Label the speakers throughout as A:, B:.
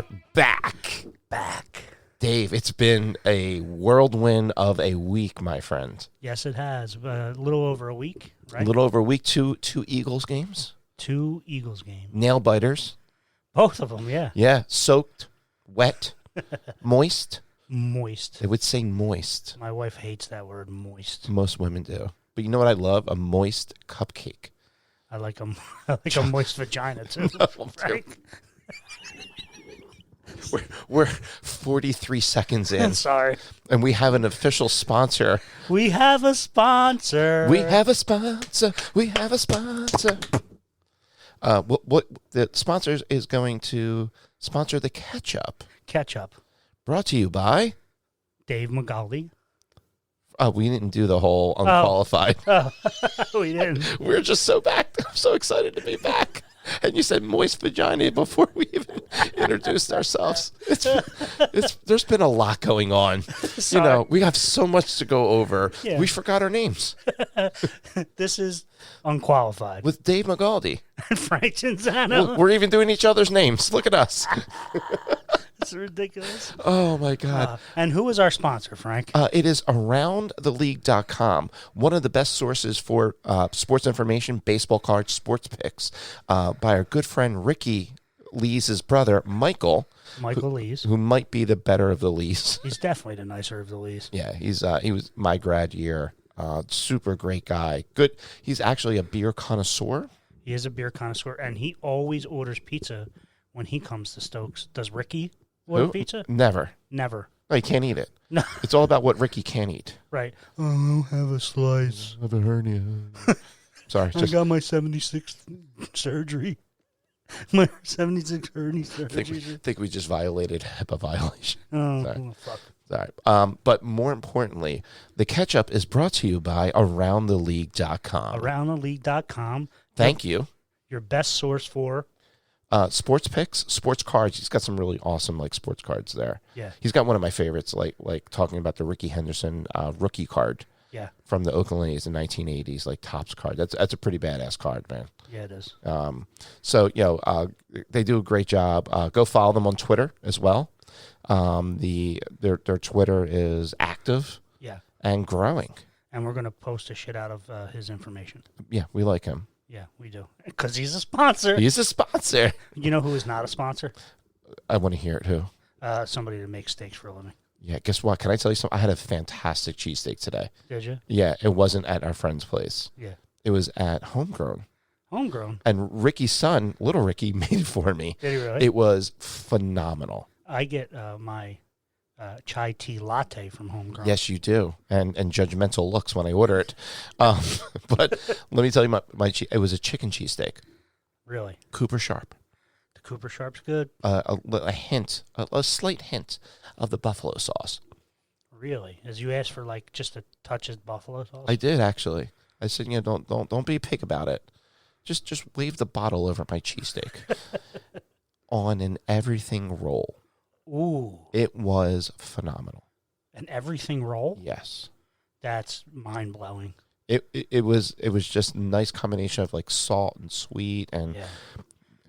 A: sponsor back. Dave, it's been a whirlwind of a week, my friend.
B: Yes, it has. A little over a week, right?
A: A little over a week. Two Eagles games.
B: 2 Eagles games.
A: Nail biters.
B: Both of them, yeah.
A: Yeah, soaked, wet, moist.
B: Moist.
A: They would say moist.
B: My wife hates that word, moist.
A: Most women do. But you know what I love? A moist cupcake.
B: I like a moist vagina, too. Right?
A: We're 43 seconds in.
B: Sorry.
A: And we have an official sponsor.
B: We have a sponsor.
A: We have a sponsor. We have a sponsor. What the sponsor is going to sponsor the ketchup.
B: Ketchup.
A: Brought to you by
B: Dave McGaldy.
A: Oh, we didn't do the whole Unqualified.
B: Oh, we didn't.
A: We're just so back. I'm so excited to be back. And you said moist vagina before we even introduced ourselves. There's been a lot going on.
B: Sorry.
A: You know, we have so much to go over.
B: Yeah.
A: We forgot our names.
B: This is Unqualified.
A: With Dave McGaldy.
B: Frank Cinzano.
A: We're even doing each other's names. Look at us.
B: It's ridiculous.
A: Oh, my God.
B: And who is our sponsor, Frank?
A: It is aroundtheleague.com, one of the best sources for sports information, baseball cards, sports picks, by our good friend Ricky Lees' brother, Michael.
B: Michael Lees.
A: Who might be the better of the Lees.
B: He's definitely the nicer of the Lees.
A: Yeah, he was my grad year. Super great guy. Good. He's actually a beer connoisseur.
B: He is a beer connoisseur, and he always orders pizza when he comes to Stokes. Does Ricky order pizza?
A: Never.
B: Never.
A: No, he can't eat it.
B: No.
A: It's all about what Ricky can eat.
B: Right. I'll have a slice.
A: I have a hernia. Sorry.
B: I got my 76th surgery. My 76th hernia surgery.
A: I think we just violated HIPAA violation.
B: Oh,
A: Sorry.
B: Fuck.
A: Sorry. But more importantly, the ketchup is brought to you by aroundtheleague.com.
B: Aroundtheleague.com.
A: Thank you.
B: Your best source for
A: sports picks, sports cards. He's got some really awesome sports cards there.
B: Yeah.
A: He's got one of my favorites, like talking about the Ricky Henderson rookie card.
B: Yeah.
A: From the Oakland A's in 1980s, Topps card. That's a pretty badass card, man.
B: Yeah, it is.
A: So they do a great job. Go follow them on Twitter as well. Their Twitter is active.
B: Yeah.
A: And growing.
B: And we're gonna post a shit out of his information.
A: Yeah, we like him.
B: Yeah, we do. Because he's a sponsor.
A: He's a sponsor.
B: You know who is not a sponsor?
A: I want to hear it. Who?
B: Somebody that makes steaks for a living.
A: Yeah, guess what? Can I tell you something? I had a fantastic cheesesteak today.
B: Did you?
A: Yeah, it wasn't at our friend's place.
B: Yeah.
A: It was at Homegrown.
B: Homegrown?
A: And Ricky's son, little Ricky, made it for me.
B: Did he really?
A: It was phenomenal.
B: I get my chai tea latte from Homegrown.
A: Yes, you do. And judgmental looks when I order it. But let me tell you, it was a chicken cheesesteak.
B: Really?
A: Cooper Sharp.
B: The Cooper Sharp's good?
A: A slight hint of the buffalo sauce.
B: Really? As you asked for just a touch of buffalo sauce?
A: I did, actually. I said, don't be a pig about it. Just wave the bottle over my cheesesteak. On an everything roll.
B: Ooh.
A: It was phenomenal.
B: An everything roll?
A: Yes.
B: That's mind-blowing.
A: It was just a nice combination of salt and sweet and a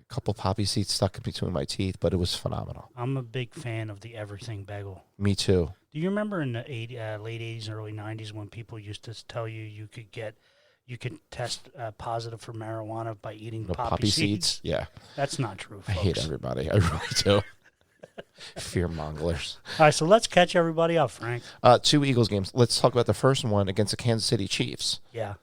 A: couple poppy seeds stuck in between my teeth, but it was phenomenal.
B: I'm a big fan of the everything bagel.
A: Me too.
B: Do you remember in the late 80s and early 90s when people used to tell you could test positive for marijuana by eating poppy seeds?
A: Yeah.
B: That's not true, folks.
A: I hate everybody. I really do. Fear monglers.
B: All right, so let's catch everybody up, Frank.
A: 2 Eagles games. Let's talk about the first one against the Kansas City Chiefs.
B: Yeah.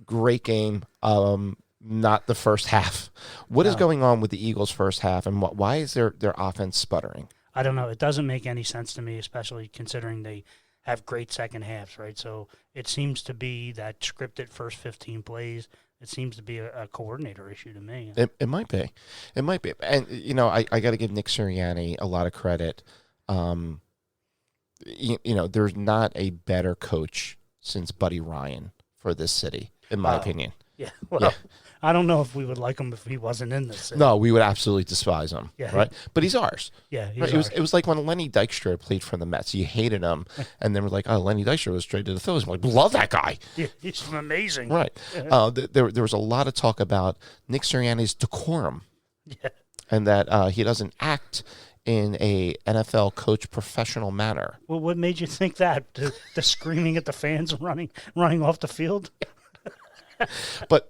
A: Great game. Not the first half. What is going on with the Eagles' first half, and why is their offense sputtering?
B: I don't know. It doesn't make any sense to me, especially considering they have great second halves, right? So it seems to be that scripted first 15 plays. It seems to be a coordinator issue to me.
A: It might be. It might be. And, I got to give Nick Sirianni a lot of credit. There's not a better coach since Buddy Ryan for this city, in my opinion.
B: Yeah. Well, I don't know if we would like him if he wasn't in this city.
A: No, we would absolutely despise him.
B: Yeah.
A: Right? But he's ours.
B: Yeah, he's
A: right?
B: ours.
A: It was like when Lenny Dykstra played for the Mets. You hated him, and then we're like, oh, Lenny Dykstra was traded to the Phillies. I'm like, love that guy.
B: Yeah, he's amazing.
A: Right. There was a lot of talk about Nick Sirianni's decorum.
B: Yeah.
A: and that he doesn't act in a NFL coach professional manner.
B: Well, what made you think that? The screaming at the fans running off the field?
A: But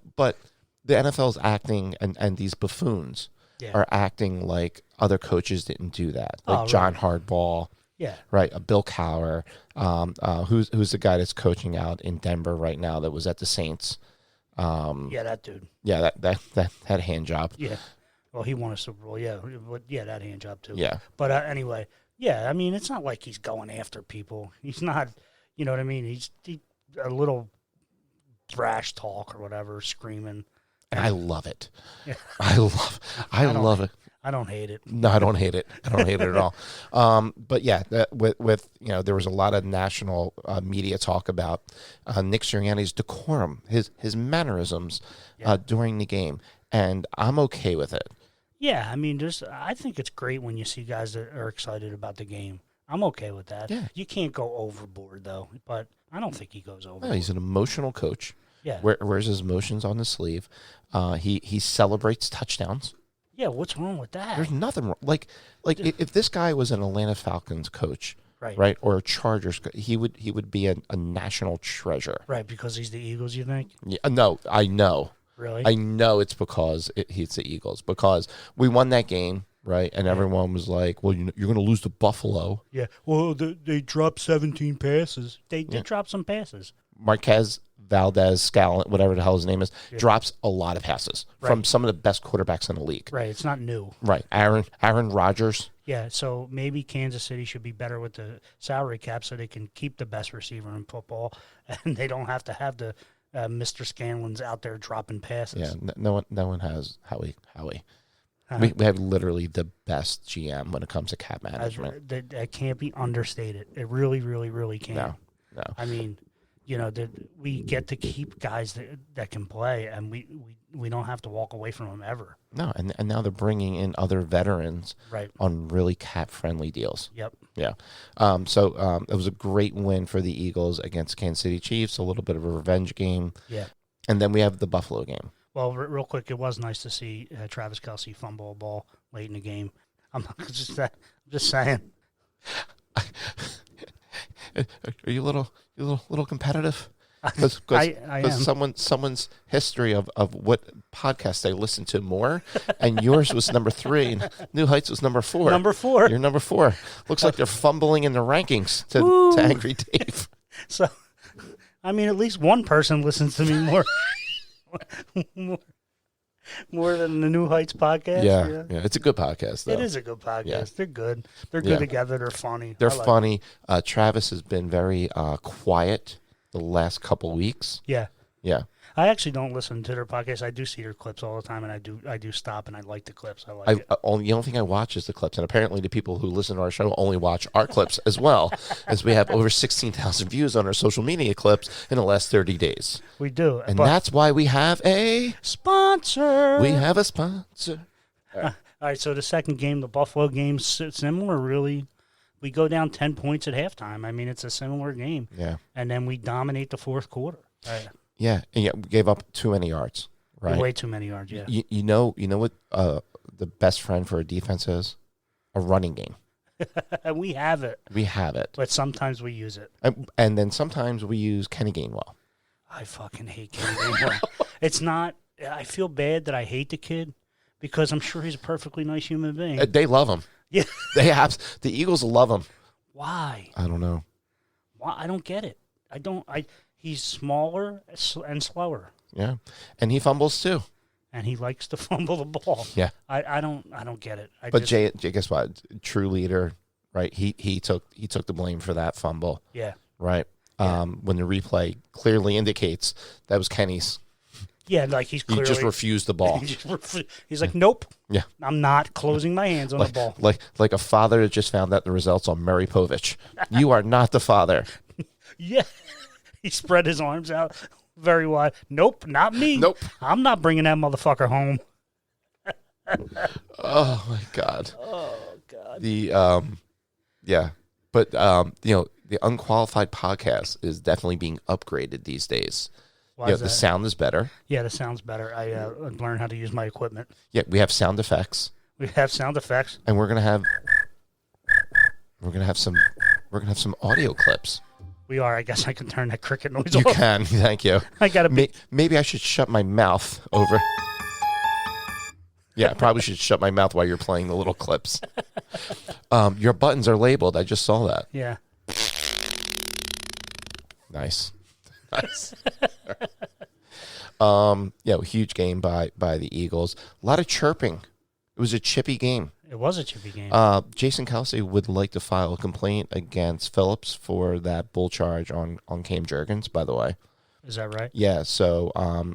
A: the NFL's acting, and these buffoons are acting like other coaches didn't do that. Like John Hardball.
B: Yeah.
A: Right. A Bill Cowher, who's the guy that's coaching out in Denver right now that was at the Saints.
B: That dude.
A: Yeah, that hand job.
B: Yeah. Well, he won a Super Bowl. Yeah. That hand job too.
A: Yeah.
B: But anyway, yeah, I mean, it's not like he's going after people. He's not, you know what I mean? He's a little brash talk or whatever, screaming.
A: And I love it.
B: Yeah.
A: I love it.
B: I don't hate it.
A: No, I don't hate it. I don't hate it at all. But yeah, with there was a lot of national media talk about Nick Sirianni's decorum, his mannerisms during the game, and I'm okay with it.
B: Yeah, I mean, I think it's great when you see guys that are excited about the game. I'm okay with that.
A: Yeah.
B: You can't go overboard though, but I don't think he goes overboard.
A: No, he's an emotional coach.
B: Yeah.
A: Wears his emotions on the sleeve. He celebrates touchdowns.
B: Yeah, what's wrong with that?
A: There's nothing wrong. Like if this guy was an Atlanta Falcons coach,
B: right,
A: or a Chargers, he would be a national treasure.
B: Right, because he's the Eagles, you think?
A: Yeah, no, I know.
B: Really?
A: I know it's because he's the Eagles, because we won that game, right? And everyone was like, well, you're going to lose to Buffalo.
B: Yeah. Well, they dropped 17 passes. They did drop some passes.
A: Marquez Valdez-Scallon, whatever the hell his name is, drops a lot of passes from some of the best quarterbacks in the league.
B: Right. It's not new.
A: Right. Aaron Rodgers.
B: Yeah. So maybe Kansas City should be better with the salary cap so they can keep the best receiver in football, and they don't have to have the Mr. Scanlon's out there dropping passes.
A: Yeah. No one has Howie. We have literally the best GM when it comes to cap management.
B: That can't be understated. It really, really, really can't.
A: No.
B: I mean, we get to keep guys that can play, and we don't have to walk away from them ever.
A: No, and now they're bringing in other veterans on really cap-friendly deals.
B: Yep.
A: Yeah. So it was a great win for the Eagles against Kansas City Chiefs, a little bit of a revenge game.
B: Yeah.
A: And then we have the Buffalo game.
B: Well, real quick, it was nice to see Travis Kelce fumble a ball late in the game. I'm just saying.
A: Are you a little competitive? Because someone's history of what podcast they listen to more, and yours was number 3, and New Heights was number 4.
B: Number 4.
A: You're number 4. Looks like they're fumbling in the rankings to Angry Dave.
B: So, I mean, at least one person listens to me more than the New Heights podcast.
A: Yeah. It's a good podcast, though.
B: It is a good podcast.
A: Yeah.
B: They're good. They're good together. They're funny.
A: They're funny. Travis has been very quiet the last couple weeks.
B: Yeah.
A: Yeah.
B: I actually don't listen to their podcast. I do see their clips all the time, and I do stop, and I like the clips. I like it.
A: The only thing I watch is the clips, and apparently the people who listen to our show only watch our clips as well, as we have over 16,000 views on our social media clips in the last 30 days.
B: We do.
A: And that's why we have a
B: sponsor.
A: We have a sponsor.
B: All right, so the second game, the Buffalo game, similar, really. We go down 10 points at halftime. I mean, it's a similar game.
A: Yeah.
B: And then we dominate the fourth quarter.
A: Yeah, and we gave up too many yards, right?
B: Way too many yards, yeah.
A: You know what the best friend for a defense is? A running game.
B: We have it.
A: We have it.
B: But sometimes we use it.
A: And then sometimes we use Kenny Gainwell.
B: I fucking hate Kenny Gainwell. It's not – I feel bad that I hate the kid because I'm sure he's a perfectly nice human being.
A: They love him.
B: Yeah.
A: The Eagles love him.
B: Why?
A: I don't know.
B: Why? I don't get it. He's smaller and slower.
A: Yeah, and he fumbles too.
B: And he likes to fumble the ball.
A: Yeah,
B: I don't get it.
A: Jay, guess what? True leader, right? He took the blame for that fumble.
B: Yeah.
A: Right. Yeah. When the replay clearly indicates that was Kenny's.
B: Yeah, like he
A: just refused the ball.
B: He's like, nope.
A: Yeah,
B: I'm not closing my hands on the ball.
A: Like a father that just found out the results on Mary Povich. You are not the father.
B: Yeah. He spread his arms out very wide. Nope, not me.
A: Nope.
B: I'm not bringing that motherfucker home.
A: Oh, my God.
B: Oh, God.
A: But, the Unqualified podcast is definitely being upgraded these days.
B: Why is
A: the
B: that?
A: sound is better.
B: Yeah, the sound's better. I learned how to use my equipment.
A: Yeah, we have sound effects.
B: We have sound effects.
A: And we're gonna have some audio clips.
B: We are. I guess I can turn that cricket noise
A: You
B: off.
A: can. Thank you.
B: I gotta be.
A: Maybe I should shut my mouth over. Yeah, I probably should shut my mouth while you're playing the little clips. Your buttons are labeled. I just saw that.
B: Yeah.
A: Nice. Huge game by the Eagles. A lot of chirping. It was a chippy game.
B: It was a chippy game.
A: Jason Kelsey would like to file a complaint against Phillips for that bull charge on Cam Jurgens, by the way.
B: Is that right?
A: Yeah, so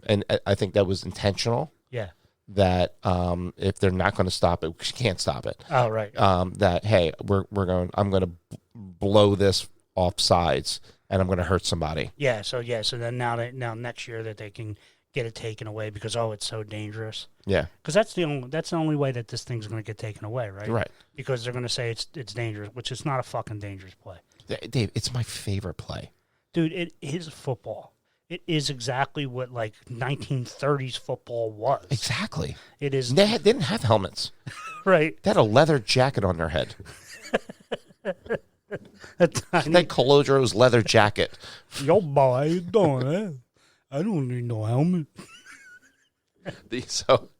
A: and I think that was intentional.
B: Yeah.
A: That if they're not going to stop it, we can't stop it.
B: Oh, right.
A: That hey, I'm going to blow this off sides and I'm going to hurt somebody.
B: Yeah. So then now next year that they can get it taken away because it's so dangerous.
A: Yeah.
B: Because that's the only way that this thing's going to get taken away, right?
A: Right.
B: Because they're going to say it's dangerous, which is not a fucking dangerous play.
A: Dave, it's my favorite play.
B: Dude, it is football. It is exactly what 1930s football was.
A: Exactly.
B: It is.
A: They didn't have helmets.
B: Right.
A: They had a leather jacket on their head.
B: A tiny,
A: That Colodro's leather jacket.
B: yo, boy, how you doing, eh? I don't need no helmet.
A: So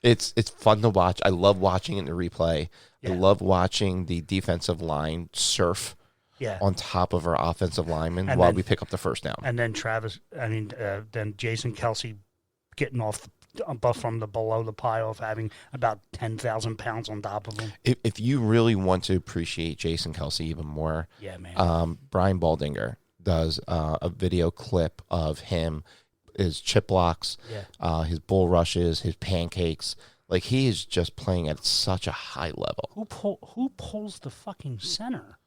A: it's fun to watch. I love watching it in the replay.
B: Yeah.
A: I love watching the defensive line surf on top of our offensive linemen while we pick up the first down.
B: And then then Jason Kelsey getting off from the below the pile of having about 10,000 pounds on top of him.
A: If you really want to appreciate Jason Kelsey even more,
B: yeah, man.
A: Brian Baldinger does a video clip of him, his chip blocks, his bull rushes, his pancakes. Like, he is just playing at such a high level.
B: Who pulls the fucking center?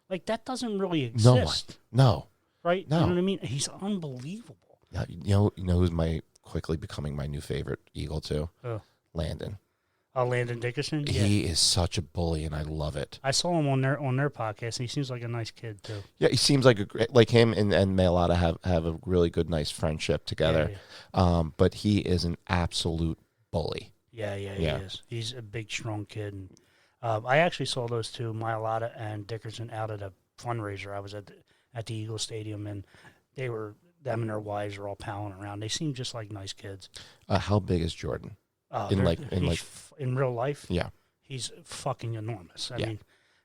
B: Like, that doesn't really exist.
A: No.
B: Right?
A: No.
B: You know what I mean? He's unbelievable.
A: You know who's quickly becoming my new favorite Eagle too?
B: Oh.
A: Landon.
B: Landon Dickerson? Yeah.
A: He is such a bully, and I love it.
B: I saw him on their podcast, and he seems like a nice kid too.
A: Yeah, he seems like him and Mailata have a really good, nice friendship together.
B: Yeah.
A: But he is an absolute bully.
B: Yeah, he is. He's a big, strong kid. And, I actually saw those two, Mailata and Dickerson, out at a fundraiser. I was at the Eagle Stadium, and them and their wives are all palling around. They seem just like nice kids.
A: How big is Jordan?
B: In real life,
A: yeah,
B: he's fucking enormous. I
A: Yeah.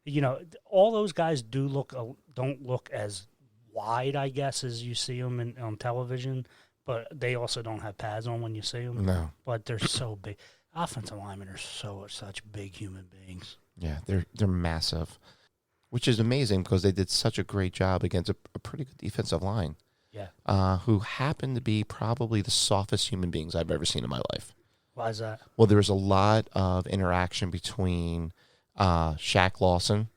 B: mean, all those guys don't look as wide, I guess, as you see them on television, but they also don't have pads on when you see them.
A: No,
B: But they're so big. Offensive linemen are such big human beings.
A: yeah, they're massive, which is amazing because they did such a great job against a pretty good defensive line.
B: Yeah.
A: Who happen to be probably the softest human beings I've ever seen in my life.
B: Why is that?
A: Well, there was a lot of interaction between Shaq Lawson,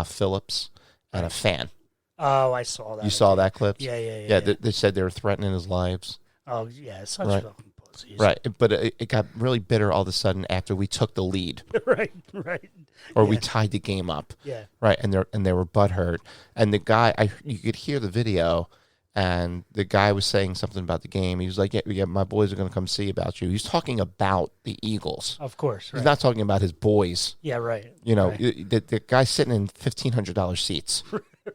A: Phillips, and a fan.
B: Oh, I saw that.
A: You saw that clip?
B: Yeah.
A: They said they were threatening his lives.
B: Oh, yeah, such
A: Right.
B: fucking pussies.
A: Right, but it got really bitter all of a sudden after we took the lead,
B: right.
A: or we tied the game up.
B: Yeah.
A: Right, and they were butthurt. And the guy, you could hear the video, and the guy was saying something about the game. He was like, yeah, my boys are going to come see about you. He's talking about the Eagles.
B: Of course. Right.
A: He's not talking about his boys.
B: Yeah, right.
A: You know,
B: Right.
A: the guy's sitting in $1,500 seats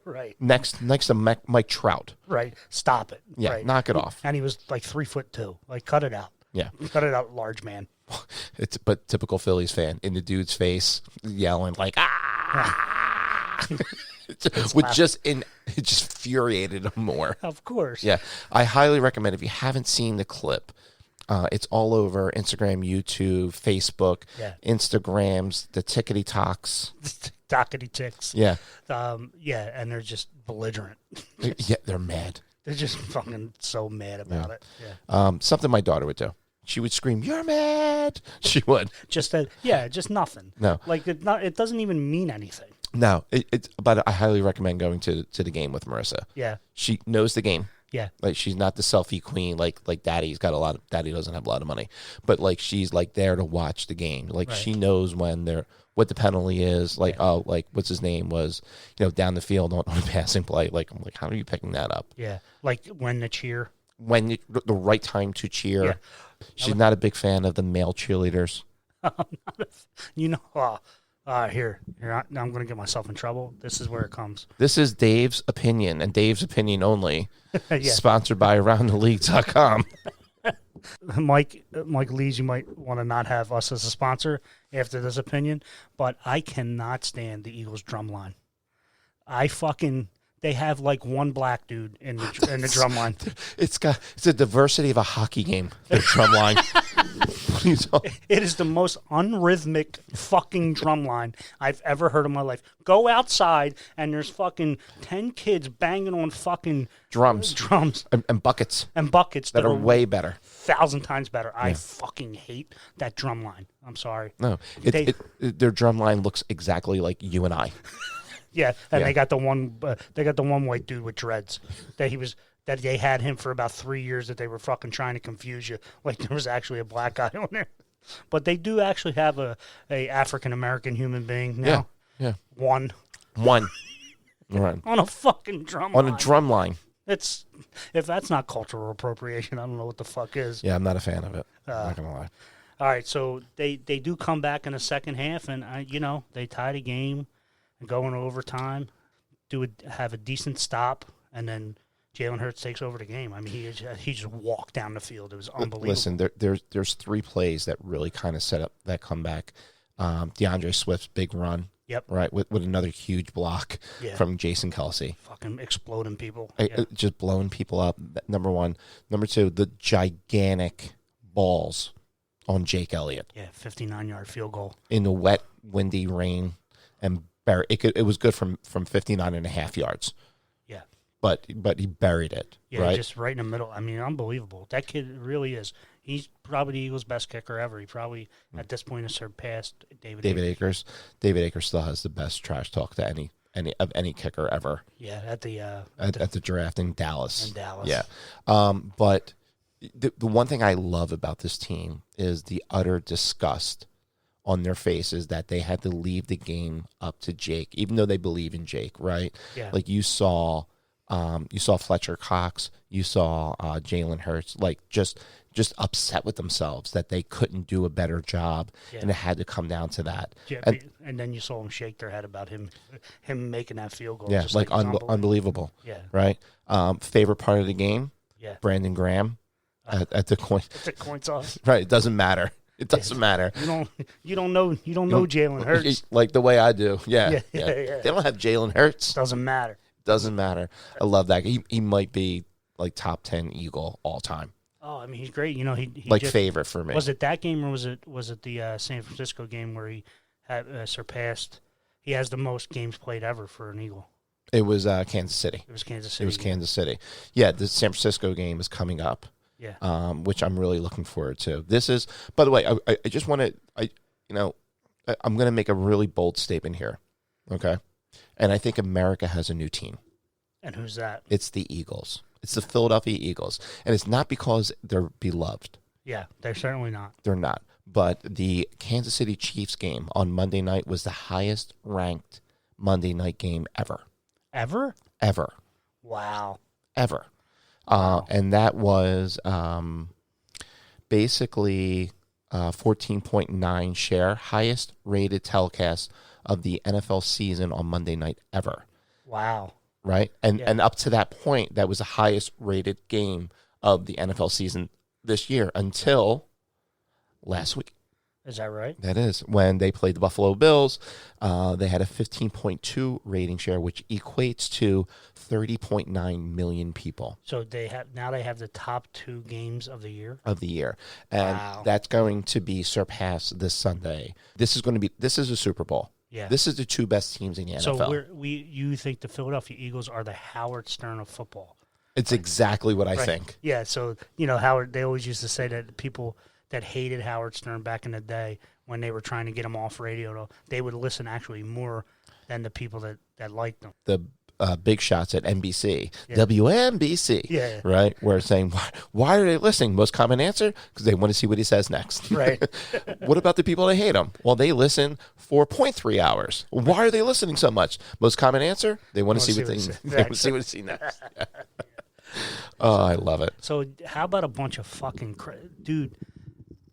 B: Right.
A: next to Mike Trout.
B: Right. Stop it.
A: Yeah,
B: right.
A: knock it off.
B: And he was like 3'2". Like, cut it out.
A: Yeah.
B: Cut it out, large man.
A: But typical Phillies fan in the dude's face, yelling like ah, it just infuriated him more.
B: Of course.
A: Yeah, I highly recommend if you haven't seen the clip. It's all over Instagram, YouTube, Facebook, Instagrams, the tickety talks,
B: Dockety ticks.
A: Yeah,
B: and they're just belligerent.
A: Yeah, they're mad.
B: They're just fucking so mad about it. Yeah.
A: Something my daughter would do. She would scream, "You're mad!" She would.
B: Just nothing.
A: No,
B: like it doesn't even mean anything.
A: No, but I highly recommend going to the game with Marissa.
B: Yeah,
A: she knows the game.
B: Yeah,
A: like she's not the selfie queen. Like Daddy's got Daddy doesn't have a lot of money, but like she's like there to watch the game. Like she knows what the penalty is. Like like what's his name was, down the field on a passing play. Like I'm like, how are you picking that up?
B: Yeah, like when the cheer.
A: When the right time to cheer.
B: Yeah.
A: She's not a big fan of the male cheerleaders.
B: You know, here, I'm going to get myself in trouble. This is where it comes.
A: This is Dave's opinion and Dave's opinion only.
B: Yeah.
A: Sponsored by AroundTheLeague.com.
B: Mike Lees, you might want to not have us as a sponsor after this opinion, but I cannot stand the Eagles drum line. They have like one black dude in the drum line.
A: It's a diversity of a hockey game, the drum line.
B: It is the most unrhythmic fucking drum line I've ever heard in my life. Go outside and there's fucking 10 kids banging on fucking
A: drums and buckets that are way better,
B: 1,000 times better. I fucking hate that drum line. I'm sorry.
A: No, their drum line looks exactly like you and I.
B: Yeah, and they got the one white dude with dreads that they had him for about 3 years that they were fucking trying to confuse you like there was actually a black guy on there. But they do actually have a African American human being now.
A: Yeah.
B: One.
A: Right.
B: On a fucking drum
A: on
B: line.
A: A drum line.
B: If that's not cultural appropriation, I don't know what the fuck is.
A: Yeah, I'm not a fan of it. I'm not gonna lie.
B: All right, so they do come back in the second half, and they tie the game and go in overtime. Have a decent stop, and then Jalen Hurts takes over the game. I mean, he just walked down the field. It was unbelievable. Listen,
A: there's 3 plays that really kind of set up that comeback. DeAndre Swift's big run.
B: Yep.
A: Right, with another huge block from Jason Kelce.
B: Fucking exploding people.
A: Just blowing people up, number 1. Number 2, the gigantic balls on Jake Elliott.
B: Yeah, 59-yard field goal.
A: In the wet, windy rain, and it was good from 59.5 yards.
B: Yeah.
A: But he buried it, right?
B: Just right in the middle. I mean, unbelievable. That kid really is. He's probably the Eagles' best kicker ever. He probably, at this point, has surpassed David Akers.
A: David Akers still has the best trash talk to any kicker ever.
B: Yeah, at
A: the draft in Dallas.
B: Yeah.
A: But the one thing I love about this team is the utter disgust on their faces that they had to leave the game up to Jake, even though they believe in Jake, right?
B: Yeah.
A: Like you saw Fletcher Cox, you saw Jalen Hurts, like just upset with themselves that they couldn't do a better job, and it had to come down to that.
B: Yeah, and then you saw them shake their head about him making that field goal.
A: Yeah,
B: just
A: like unbelievable.
B: Yeah.
A: Right? Favorite part of the game?
B: Yeah.
A: Brandon Graham at the coin.
B: It's a coin toss.
A: Right, it doesn't matter. It doesn't matter.
B: You don't know Jalen Hurts
A: like the way I do. Yeah. They don't have Jalen Hurts.
B: Doesn't matter.
A: I love that. He might be like top 10 Eagle all time.
B: Oh, I mean, he's great. He
A: like favorite for me.
B: Was it that game or was it the San Francisco game where he had surpassed? He has the most games played ever for an Eagle.
A: It was Kansas City.
B: It was Kansas City.
A: Yeah, the San Francisco game is coming up.
B: Yeah.
A: Which I'm really looking forward to. This is, by the way, I just want to, I'm going to make a really bold statement here. Okay. And I think America has a new team.
B: And who's that?
A: It's the Eagles. It's the Philadelphia Eagles. And it's not because they're beloved.
B: Yeah, they're certainly not.
A: They're not. But the Kansas City Chiefs game on Monday night was the highest ranked Monday night game ever.
B: Ever?
A: Ever.
B: Wow.
A: Ever. And that was basically 14.9 share, highest rated telecast of the NFL season on Monday night ever.
B: Wow.
A: Right? And up to that point, that was the highest rated game of the NFL season this year until last week.
B: Is that right?
A: That is. When they played the Buffalo Bills, they had a 15.2 rating share, which equates to 30.9 million people.
B: So they have the top 2 games of the year?
A: And
B: wow.
A: That's going to be surpassed this Sunday. This is a Super Bowl.
B: Yeah.
A: This is the 2 best teams in the NFL.
B: So you think the Philadelphia Eagles are the Howard Stern of football?
A: It's exactly what I think.
B: Yeah, so, Howard, they always used to say that people that hated Howard Stern back in the day when they were trying to get him off radio, they would listen actually more than the people that liked them.
A: The big shots at NBC, WNBC, right? Where it's saying, why are they listening? Most common answer, because they want to see what he says next.
B: Right.
A: What about the people that hate him? Well, they listen for 0.3 hours. Why are they listening so much? Most common answer, they want to see what he sees next. Oh, I love it.
B: So how about a bunch of fucking dude?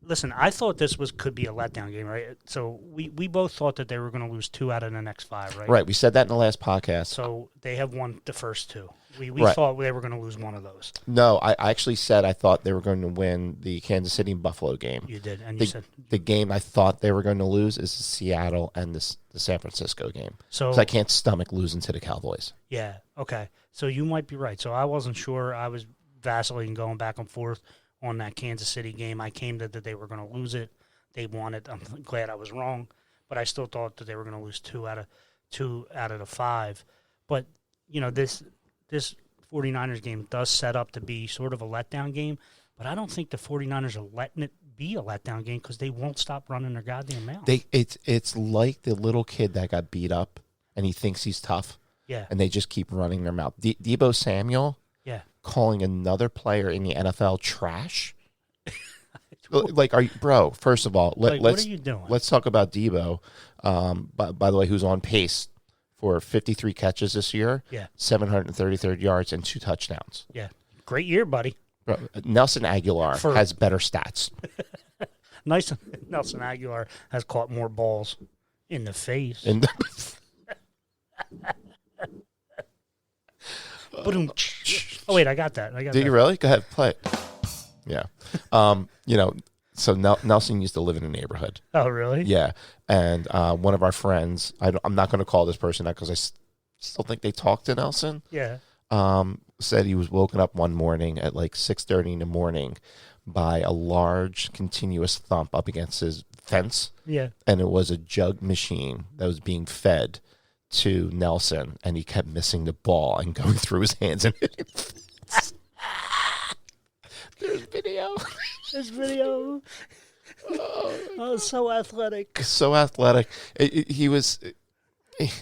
B: Listen, I thought this could be a letdown game, right? So we both thought that they were going to lose 2 out of the next 5, right?
A: Right. We said that in the last podcast.
B: So they have won the first 2. We
A: Right.
B: thought they were going to lose one of those.
A: No, I actually said I thought they were going to win the Kansas City and Buffalo game.
B: You did, and you said
A: The game I thought they were going to lose is the Seattle and the San Francisco game.
B: so.
A: 'Cause I can't stomach losing to the Cowboys.
B: Yeah, okay. So you might be right. So I wasn't sure. I was vacillating, going back and forth on that Kansas City game. I came to that they were going to lose it. They won it. I'm glad I was wrong, but I still thought that they were going to lose 2 out of the 5. But this 49ers game does set up to be sort of a letdown game. But I don't think the 49ers are letting it be a letdown game because they won't stop running their goddamn mouth.
A: It's like the little kid that got beat up and he thinks he's tough.
B: Yeah.
A: And they just keep running their mouth. Debo Samuel calling another player in the NFL trash. Like, bro? First of all,
B: what are you doing?
A: Let's talk about Debo. By the way, who's on pace for 53 catches this year, 733 yards and 2 touchdowns.
B: Yeah, great year, buddy.
A: Bro, Nelson Aguilar has better stats.
B: Nelson Aguilar has caught more balls in the face. Oh wait, I got that.
A: Did you really? Go ahead, play it. Yeah. So Nelson used to live in a neighborhood.
B: Oh, really?
A: Yeah. And one of our friends, I'm not going to call this person out because I still think they talked to Nelson.
B: Yeah.
A: Said he was woken up one morning at like 6:30 in the morning by a large continuous thump up against his fence.
B: Yeah.
A: And it was a jug machine that was being fed to Nelson, and he kept missing the ball and going through his hands and hitting. There's video.
B: There's video. Oh, so athletic.
A: So athletic. He was.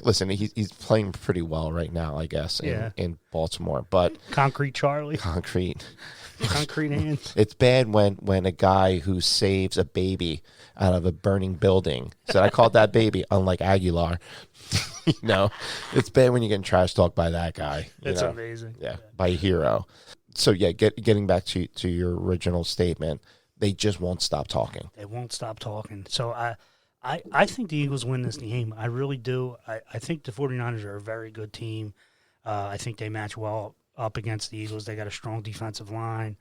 A: Listen, he's playing pretty well right now, I guess, in Baltimore. But
B: Concrete Charlie.
A: Concrete
B: hands.
A: It's bad when a guy who saves a baby out of a burning building said, I called that baby, unlike Aguilar. It's bad when you're getting trash talked by that guy.
B: That's amazing.
A: Yeah, by a hero. So, getting back to your original statement, they just won't stop talking.
B: They won't stop talking. So, I think the Eagles win this game. I really do. I think the 49ers are a very good team. I think they match well up against the Eagles. They got a strong defensive line.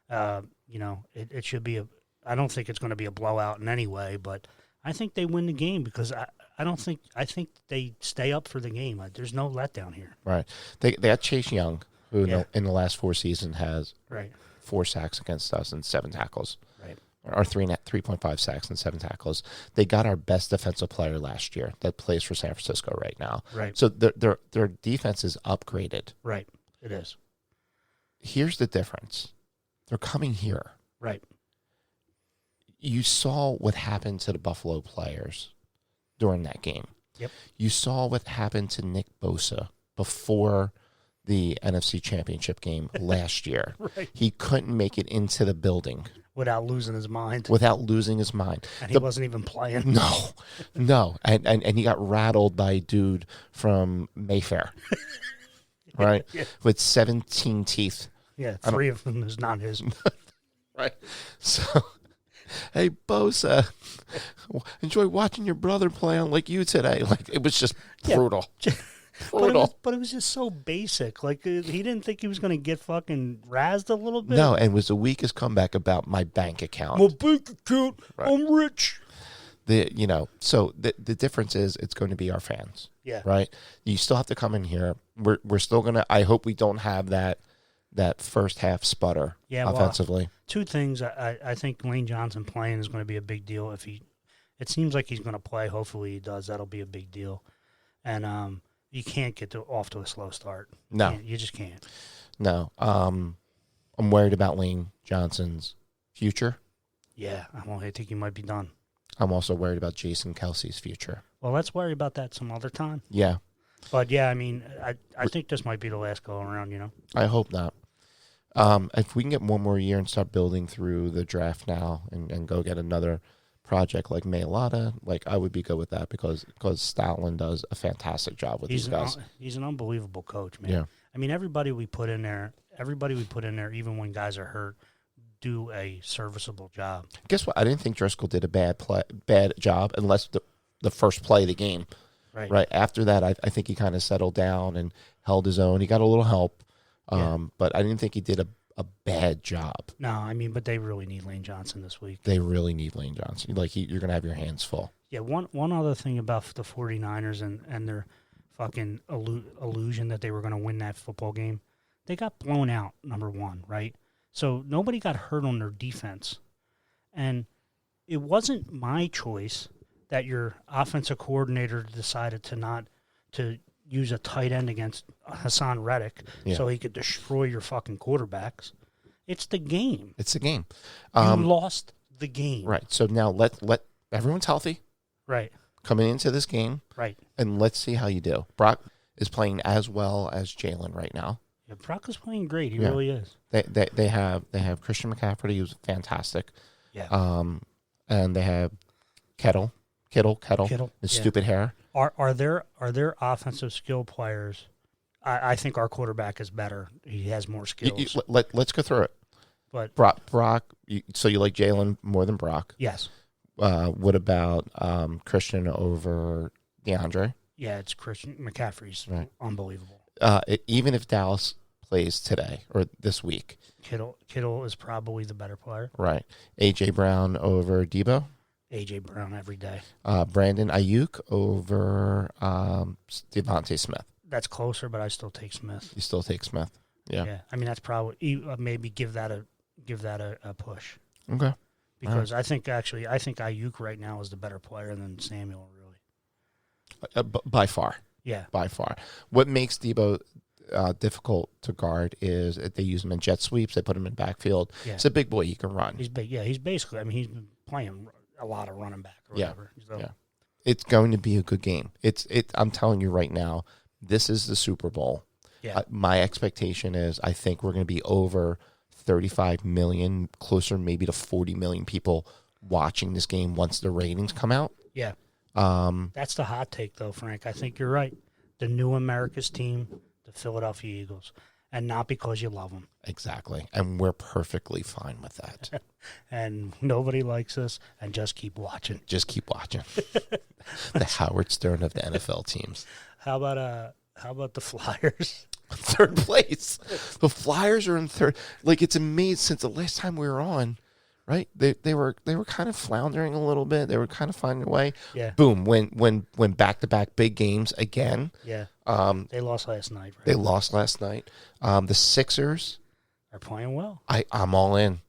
B: It should be I don't think it's going to be a blowout in any way, but I think they win the game because I think they stay up for the game. There's no letdown here.
A: Right. They got Chase Young, who in the last 4 seasons has 4 sacks against us and 7 tackles.
B: Right.
A: Or 3.5 sacks and 7 tackles. They got our best defensive player last year that plays for San Francisco right now.
B: Right.
A: So their defense is upgraded.
B: Right. It is.
A: Here's the difference. They're coming here.
B: Right.
A: You saw what happened to the Buffalo players during that game.
B: Yep.
A: You saw what happened to Nick Bosa before the NFC Championship game last year.
B: Right.
A: He couldn't make it into the building.
B: Without losing his mind.
A: And
B: he wasn't even playing.
A: No. And he got rattled by a dude from Mayfair, right?
B: Yeah.
A: With 17 teeth.
B: Yeah, 3 of them is not his.
A: Right. So, hey, Bosa, enjoy watching your brother play on like you today. Like, it was just brutal.
B: But it was just so basic. Like, he didn't think he was going to get fucking razzed a little bit.
A: No, and it was the weakest comeback about my bank account.
B: My bank account, right. I'm rich.
A: So the difference is it's going to be our fans.
B: Yeah.
A: Right? You still have to come in here. We're still going to, I hope we don't have that first half sputter offensively.
B: Well, 2 things. I think Lane Johnson playing is going to be a big deal. It seems like he's going to play. Hopefully he does. That'll be a big deal. And, you can't get off to a slow start.
A: No.
B: You just can't.
A: No. I'm worried about Lane Johnson's future.
B: Yeah. I think he might be done.
A: I'm also worried about Jason Kelsey's future.
B: Well, let's worry about that some other time.
A: Yeah.
B: But, yeah, I mean, I think this might be the last go-around,
A: I hope not. If we can get one more year and start building through the draft now and go get another project like Mailata, like I would be good with that because Stoutland does a fantastic job with these guys.
B: He's an unbelievable coach, man.
A: Yeah.
B: I mean, everybody we put in there, even when guys are hurt, do a serviceable job.
A: Guess what? I didn't think Driscoll did a bad job unless the first play of the game.
B: Right.
A: Right after that, I think he kind of settled down and held his own. He got a little help, but I didn't think he did a bad job.
B: No, I mean, but they really need Lane Johnson this week.
A: They really need Lane Johnson. Like you're going to have your hands full.
B: Yeah, one other thing about the 49ers and their fucking illusion that they were going to win that football game. They got blown out, number one, right? So nobody got hurt on their defense. And it wasn't my choice that your offensive coordinator decided to use a tight end against Hassan Reddick so he could destroy your fucking quarterbacks. It's the game.
A: It's the game.
B: You lost the game.
A: Right. So now let everyone's healthy.
B: Right.
A: Coming into this game.
B: Right.
A: And let's see how you do. Brock is playing as well as Jalen right now.
B: Yeah, Brock is playing great. He really is.
A: They have Christian McCaffrey, who's fantastic.
B: Yeah.
A: And they have Kittle, his stupid hair.
B: Are there offensive skill players? I think our quarterback is better. He has more skills.
A: Let's go through it.
B: But
A: Brock. So you like Jalen more than Brock?
B: Yes.
A: What about Christian over DeAndre?
B: Yeah, it's Christian McCaffrey's unbelievable.
A: Even if Dallas plays today or this week,
B: Kittle is probably the better player.
A: Right. A.J. Brown over Debo.
B: A.J. Brown every day.
A: Brandon Ayuk over Devontae Smith.
B: That's closer, but I still take Smith.
A: You still take Smith. Yeah.
B: Yeah. I mean, that's probably maybe give that a push.
A: Okay.
B: Because I think Ayuk right now is the better player than Samuel, really.
A: By far.
B: Yeah.
A: By far. What makes Debo difficult to guard is they use him in jet sweeps. They put him in backfield. Yeah. It's a big boy. He can run.
B: He's big. Yeah, he's basically, I mean, he's been playing a lot of running back or whatever. So.
A: Yeah. It's going to be a good game. I'm telling you right now, this is the Super Bowl.
B: Yeah.
A: My expectation is I think we're going to be over 35 million, closer maybe to 40 million people watching this game once the ratings come out.
B: Yeah. That's the hot take, though, Frank. I think you're right. The new America's team, the Philadelphia Eagles, and not because you love them.
A: Exactly. And we're perfectly fine with that.
B: And nobody likes us, and just keep watching.
A: Just keep watching. The Howard Stern of the NFL teams.
B: How about the Flyers?
A: Third place. The Flyers are in third. Like, it's amazing since the last time we were on, right? They were kind of floundering a little bit. They were kind of finding a way.
B: Yeah.
A: Boom. When back-to-back big games again.
B: Yeah. They lost last night. Right?
A: They lost last night. The Sixers
B: are playing well.
A: I'm all in.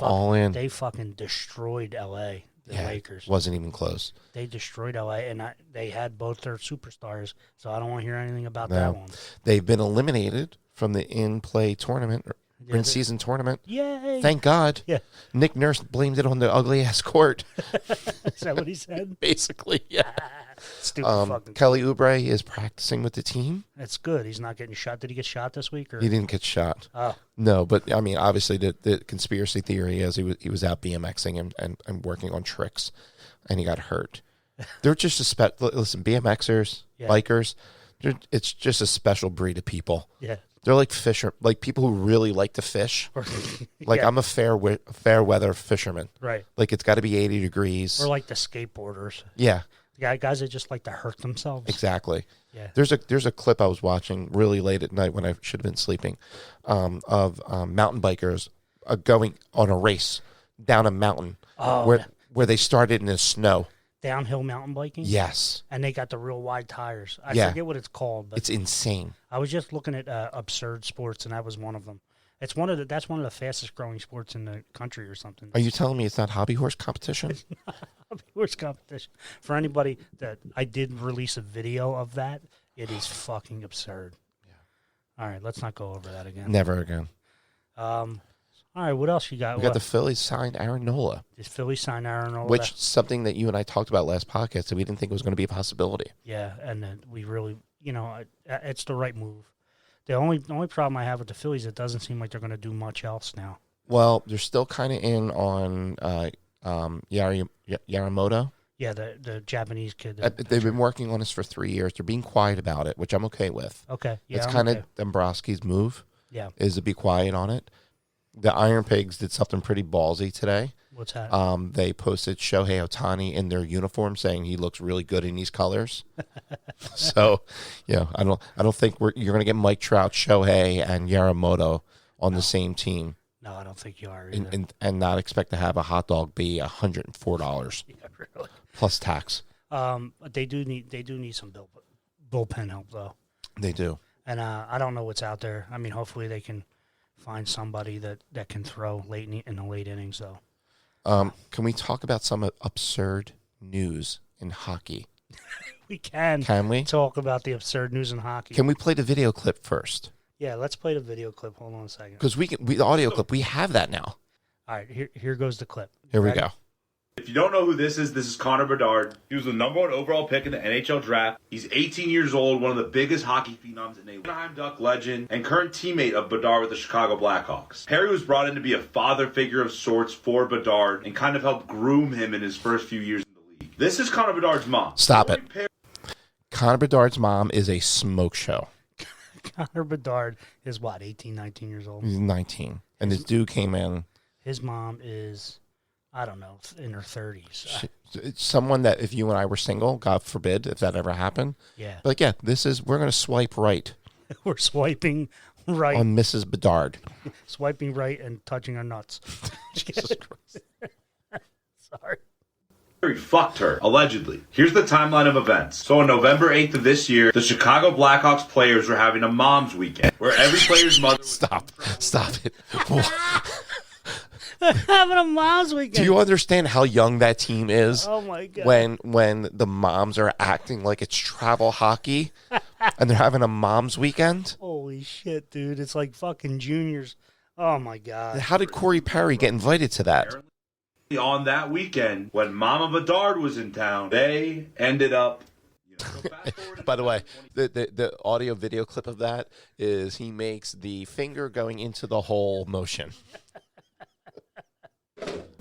A: All in.
B: They fucking destroyed L.A. The Lakers.
A: Wasn't even close.
B: They destroyed L.A. and they had both their superstars, so I don't want to hear anything about that one.
A: They've been eliminated from the in-play tournament, or in-season tournament.
B: Yay!
A: Thank God.
B: Yeah.
A: Nick Nurse blamed it on the ugly-ass court.
B: Is that what he said?
A: Basically, yeah.
B: Stupid fucking
A: Kelly Oubre is practicing with the team.
B: That's good. He's not getting shot. Did he get shot this week? Or?
A: He didn't get shot.
B: Oh.
A: No, but, I mean, obviously the conspiracy theory is he was out BMXing and working on tricks, and he got hurt. They're just listen, BMXers, bikers, it's just a special breed of people.
B: Yeah.
A: They're like people who really like to fish. Like, I'm a fair weather fisherman.
B: Right.
A: Like, it's got to be 80 degrees.
B: Or like the skateboarders.
A: Yeah.
B: Guys that just like to hurt themselves.
A: Exactly.
B: Yeah.
A: There's a clip I was watching really late at night when I should have been sleeping, of mountain bikers going on a race down a mountain where they started in the snow.
B: Downhill mountain biking?
A: Yes.
B: And they got the real wide tires. I forget what it's called. But
A: it's insane.
B: I was just looking at Absurd Sports, and that was one of them. That's one of the fastest growing sports in the country or something.
A: Are you telling me it's not hobby horse competition?
B: It's not hobby horse competition. For anybody that I did release a video of that, it is fucking absurd. Yeah. All right, let's not go over that again.
A: Never again.
B: All right, what else you got?
A: We got the Phillies signed Aaron Nola.
B: The Phillies signed Aaron Nola.
A: Which something that you and I talked about last podcast that we didn't think was going to be a possibility.
B: Yeah, and we really, it's the right move. The only problem I have with the Phillies, it doesn't seem like they're going to do much else now.
A: Well, they're still kind of in on Yaramoto.
B: Yeah, the Japanese kid.
A: They've been working on this for 3 years. They're being quiet about it, which I'm okay with.
B: Okay. Yeah,
A: it's kind of Dombrowski's move.
B: Yeah.
A: Is to be quiet on it. The Iron Pigs did something pretty ballsy today.
B: What's that?
A: They posted Shohei Ohtani in their uniform, saying he looks really good in these colors. So, I don't think you're going to get Mike Trout, Shohei, and Yamamoto on the same team.
B: No, I don't think you are either.
A: And not expect to have a hot dog be $104
B: Yeah, really.
A: plus tax.
B: They do need some bullpen help though.
A: They do.
B: And I don't know what's out there. I mean, hopefully they can find somebody that can throw late in the late innings though.
A: Can we talk about some absurd news in hockey?
B: We can.
A: Can we
B: talk about the absurd news in hockey?
A: Can we play the video clip first?
B: Yeah, let's play the video clip. Hold on a second.
A: Because the audio clip, we have that now.
B: All right, here goes the clip.
A: Here we go.
C: If you don't know who this is Connor Bedard. He was the #1 overall pick in the NHL draft. He's 18 years old, one of the biggest hockey phenoms in a Anaheim Duck legend, and current teammate of Bedard with the Chicago Blackhawks. Perry was brought in to be a father figure of sorts for Bedard and kind of helped groom him in his first few years in the league. This is Connor Bedard's mom.
A: Stop it. Connor Bedard's mom is a smoke show.
B: Connor Bedard is what, 18, 19 years old?
A: He's 19. And this dude came in.
B: His mom is, I don't know, in her 30s.
A: It's someone that if you and I were single, God forbid, if that ever happened.
B: Yeah.
A: But yeah, we're going to swipe right.
B: We're swiping right.
A: On Mrs. Bedard.
B: Swiping right and touching her nuts.
A: Jesus Christ.
B: Sorry.
C: Perry fucked her, allegedly. Here's the timeline of events. So on November 8th of this year, the Chicago Blackhawks players were having a mom's weekend, where every player's mother was...
A: Stop it.
B: Having a mom's weekend.
A: Do you understand how young that team is?
B: Oh my God.
A: When the moms are acting like it's travel hockey and they're having a mom's weekend?
B: Holy shit, dude. It's like fucking juniors. Oh my God.
A: How did Corey Perry get invited to that?
C: On that weekend, when Mama Bedard was in town, they ended up...
A: By the way, the audio video clip of that is he makes the finger going into the hole motion.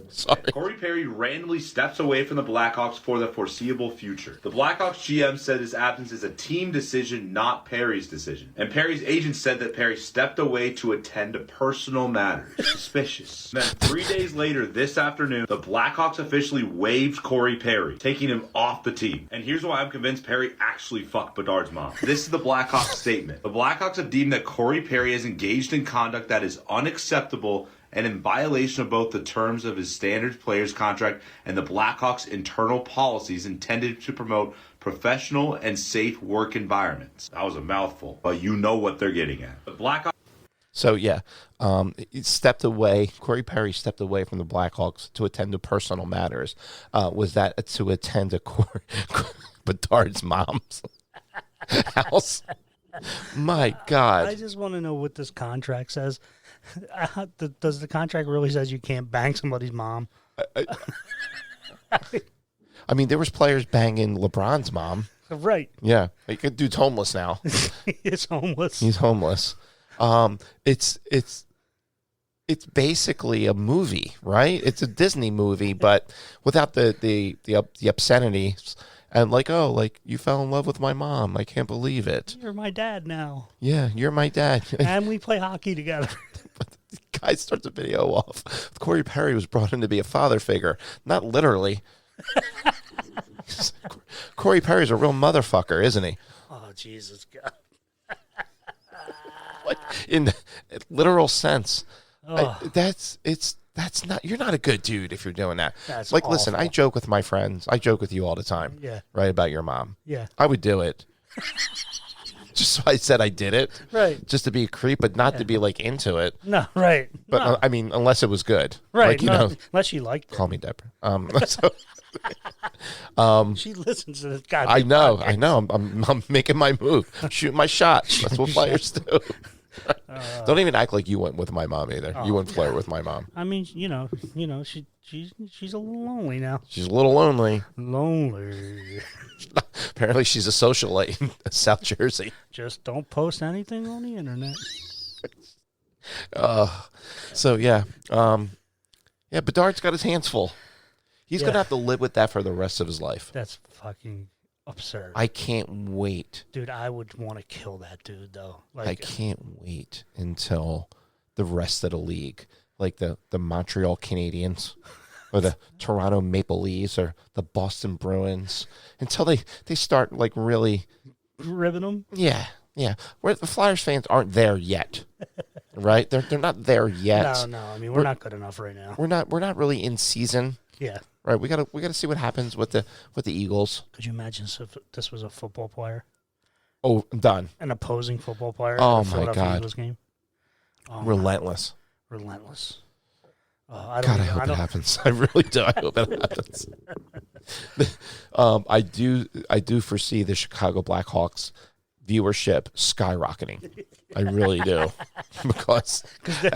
A: Sorry.
C: Corey Perry randomly steps away from the Blackhawks for the foreseeable future. The Blackhawks GM said his absence is a team decision, not Perry's decision. And Perry's agent said that Perry stepped away to attend to personal matters. Suspicious. Then 3 days later, this afternoon, the Blackhawks officially waived Corey Perry, taking him off the team. And here's why I'm convinced Perry actually fucked Bedard's mom. This is the Blackhawks statement. The Blackhawks have deemed that Corey Perry has engaged in conduct that is unacceptable and in violation of both the terms of his standard players contract and the Blackhawks' internal policies intended to promote professional and safe work environments. That was a mouthful, but you know what they're getting at. The Blackhawks...
A: So, yeah, he stepped away. Corey Perry stepped away from the Blackhawks to attend to personal matters. Was that to attend to Bedard's mom's house? My God.
B: I just want to know what this contract says. Does the contract really says you can't bang somebody's mom?
A: I mean, there was players banging LeBron's mom.
B: Right.
A: Yeah. Dude's homeless now.
B: He's homeless.
A: He's homeless. It's basically a movie, right? It's a Disney movie, but without the obscenities. And you fell in love with my mom. I can't believe it.
B: You're my dad now.
A: Yeah, you're my dad.
B: And we play hockey together.
A: But the guy starts the video off. Corey Perry was brought in to be a father figure. Not literally. Corey Perry's a real motherfucker, isn't he?
B: Oh, Jesus God.
A: In the literal sense.
B: Oh.
A: That's not, you're not a good dude if you're doing that.
B: That's
A: listen,
B: awful.
A: I joke with my friends. I joke with you all the time.
B: Yeah.
A: Right, about your mom.
B: Yeah.
A: I would do it. Just so I said I did it.
B: Right.
A: Just to be a creep, but not to be into it.
B: No, right.
A: But
B: No.
A: I mean, unless it was good.
B: Right.
A: Unless
B: you liked it.
A: Call me Deborah.
B: She listens to this guy.
A: I know. I'm making my move. I'm shooting my shot. That's what players do. Don't even act like you went with my mom either. You wouldn't flirt with my mom.
B: I mean, she's a little lonely now.
A: She's a little lonely.
B: Lonely.
A: Apparently, she's a socialite in South Jersey.
B: Just don't post anything on the internet.
A: So yeah, Bedard's got his hands full. He's gonna have to live with that for the rest of his life.
B: That's fucking absurd.
A: I can't wait.
B: Dude, I would want to kill that dude though.
A: I can't wait until the rest of the league like the Montreal Canadiens or the Toronto Maple Leafs or the Boston Bruins until they start like really
B: ribbing them.
A: Yeah. Where the Flyers fans aren't there yet, right? They're not there yet.
B: No. I mean, we're not good enough right now.
A: We're not really in season.
B: Yeah.
A: Right. We gotta see what happens with the Eagles.
B: Could you imagine if this was a football player?
A: Oh, I'm done.
B: An opposing football player.
A: Oh,
B: in a
A: my
B: Philadelphia
A: God.
B: Eagles game. Oh,
A: Relentless.
B: Relentless.
A: I hope it happens. I really do. I hope it happens. I do foresee the Chicago Blackhawks viewership skyrocketing. I really do, because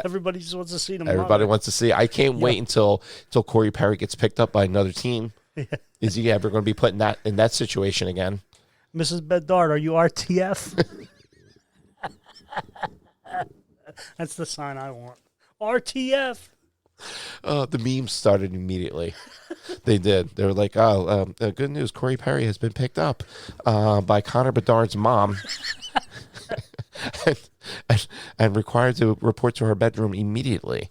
B: everybody just wants to see them.
A: Everybody wants to see. I can't wait until Corey Perry gets picked up by another team. Is he ever going to be put in that situation again?
B: Mrs. Bedard, are you RTF? That's the sign I want. RTF.
A: The memes started immediately. They did. They were like, good news. Corey Perry has been picked up by Connor Bedard's mom and required to report to her bedroom immediately.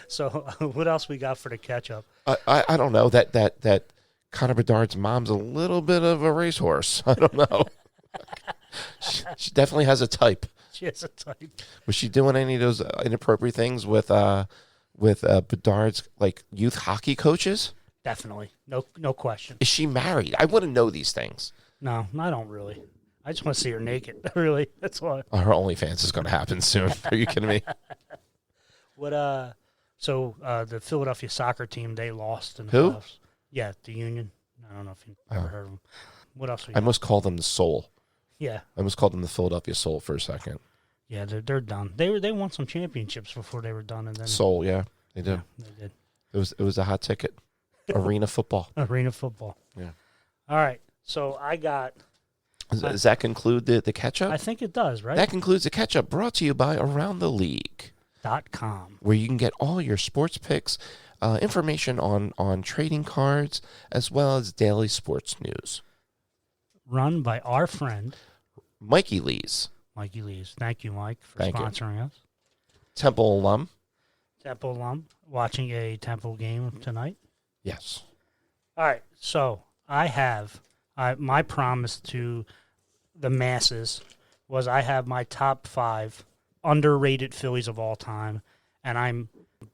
B: So what else we got for the catch-up?
A: I don't know. That Connor Bedard's mom's a little bit of a racehorse. I don't know. She definitely has a type.
B: She has a type.
A: Was she doing any of those inappropriate things with Bedard's like youth hockey coaches?
B: Definitely. No question.
A: Is she married? I wouldn't know these things.
B: No, I don't really. I just want to see her naked. Really. That's why.
A: Her OnlyFans is going to happen soon. Are you kidding me?
B: So the Philadelphia soccer team, they lost in the
A: Who?
B: playoffs. Yeah, the Union. I don't know if you ever heard of them. What else?
A: I must call them the Soul.
B: Yeah.
A: I must call them the Philadelphia Soul for a second.
B: Yeah, they're done. They won some championships before they were done, and then
A: Soul, yeah, they did.
B: Yeah, they did.
A: It was a hot ticket. Arena football.
B: Arena football.
A: Yeah.
B: All right. So I got.
A: Does that conclude the catch up?
B: I think it does, right?
A: That concludes the catch up. Brought to you by Around the League.
B: .com,
A: where you can get all your sports picks, information on trading cards, as well as daily sports news.
B: Run by our friend
A: Mikey Lees.
B: Mikey Lees. Thank you, Mike, for
A: Thank you.
B: sponsoring us.
A: Temple alum.
B: Temple alum. Watching a Temple game tonight.
A: Yes.
B: All right. So I have my promise to the masses was I have my top 5 underrated Phillies of all time, and I'm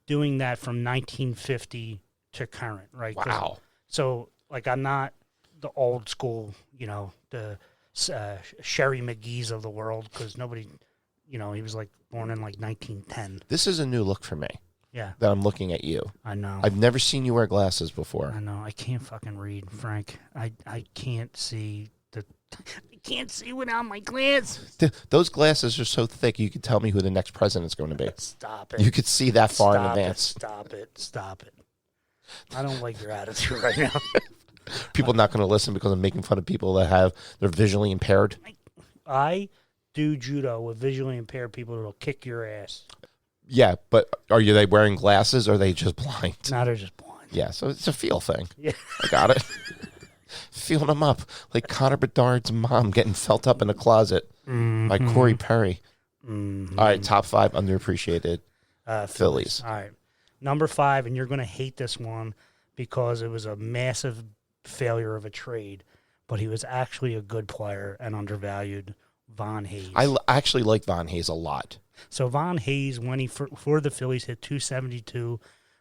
B: doing that from 1950 to current, right?
A: Wow.
B: So, like, I'm not the old school, the Sherry McGee's of the world, because nobody, he was, like, born in, like, 1910.
A: This is a new look for me.
B: Yeah.
A: That I'm looking at you.
B: I know.
A: I've never seen you wear glasses before.
B: I know. I can't fucking read, Frank. I can't see I can't see without my glasses.
A: Those glasses are so thick you can tell me who the next president's going to be.
B: Stop it.
A: You could see that far in advance.
B: Stop it. I don't like your attitude right now.
A: People not going to listen because I'm making fun of people that they're visually impaired.
B: I do judo with visually impaired people that'll kick your ass.
A: Yeah, but are they wearing glasses or are they just blind?
B: No, they're just blind.
A: Yeah, so it's a feel thing.
B: Yeah.
A: I got it. Feeling them up like Connor Bedard's mom getting felt up in a closet by Corey Perry.
B: Mm-hmm.
A: All right, top 5 underappreciated Phillies.
B: All right. Number 5, and you're going to hate this one because it was a massive failure of a trade, but he was actually a good player and undervalued, Von Hayes.
A: I actually like Von Hayes a lot.
B: So Von Hayes, when he for the Phillies, hit 272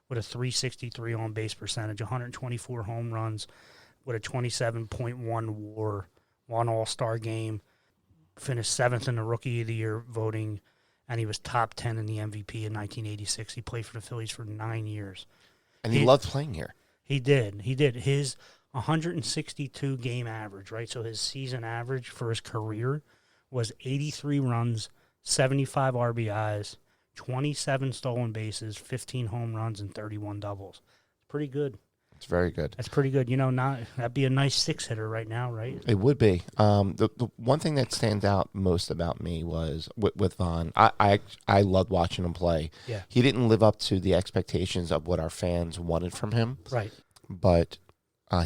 B: with a 363 on base percentage, 124 home runs with a 27.1 WAR, one All-Star game, finished 7th in the Rookie of the Year voting, and he was top 10 in the MVP in 1986. He played for the Phillies for 9 years.
A: And he loved playing here.
B: He did. His 162 game average, right? So his season average for his career was 83 runs, 75 RBIs, 27 stolen bases, 15 home runs, and 31 doubles. Pretty good.
A: It's very good.
B: That's pretty good. That'd be a nice 6-hitter right now, right?
A: It would be. The one thing that stands out most about me was with Von. I loved watching him play.
B: Yeah.
A: He didn't live up to the expectations of what our fans wanted from him.
B: Right.
A: But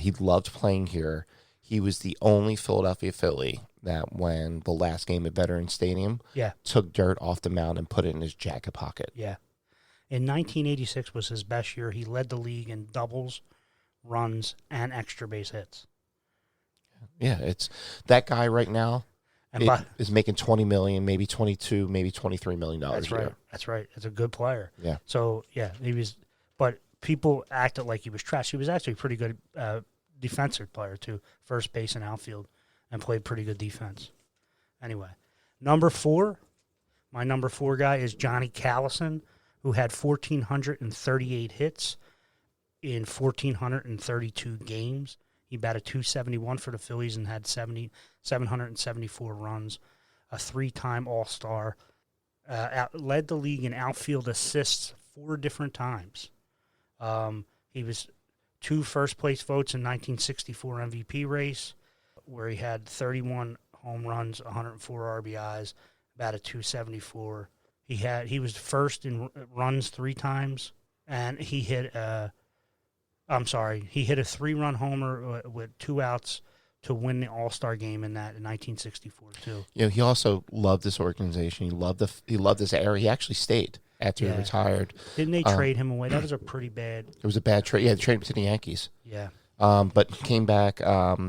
A: he loved playing here. He was the only Philadelphia Philly that when the last game at Veterans Stadium
B: Yeah.
A: took dirt off the mound and put it in his jacket pocket.
B: Yeah. In 1986 was his best year. He led the league in doubles, runs, and extra base hits.
A: Yeah, it's that guy right now
B: And
A: is making $20 million, maybe 22, maybe $23 million a
B: that's right.
A: year.
B: That's right. It's a good player.
A: Yeah.
B: So yeah, he was. But people acted like he was trash. He was actually a pretty good defensive player too, first base and outfield, and played pretty good defense. Anyway, number 4, my number 4 guy is Johnny Callison, who had 1,438 hits in 1,432 games. He batted .271 for the Phillies and had 774 runs, a 3-time All-Star, led the league in outfield assists 4 different times. He was 2 first-place votes in 1964 MVP race, where he had 31 home runs, 104 RBIs, batted .274. He was first in runs 3 times, and he hit a 3-run homer with 2 outs to win the All-Star game in 1964 too.
A: You know, he also loved this organization. He loved this area. He actually stayed after he retired.
B: Didn't they trade him away? That was a pretty bad.
A: It was a bad trade. Yeah, they traded him to the Yankees.
B: Yeah.
A: But he came back,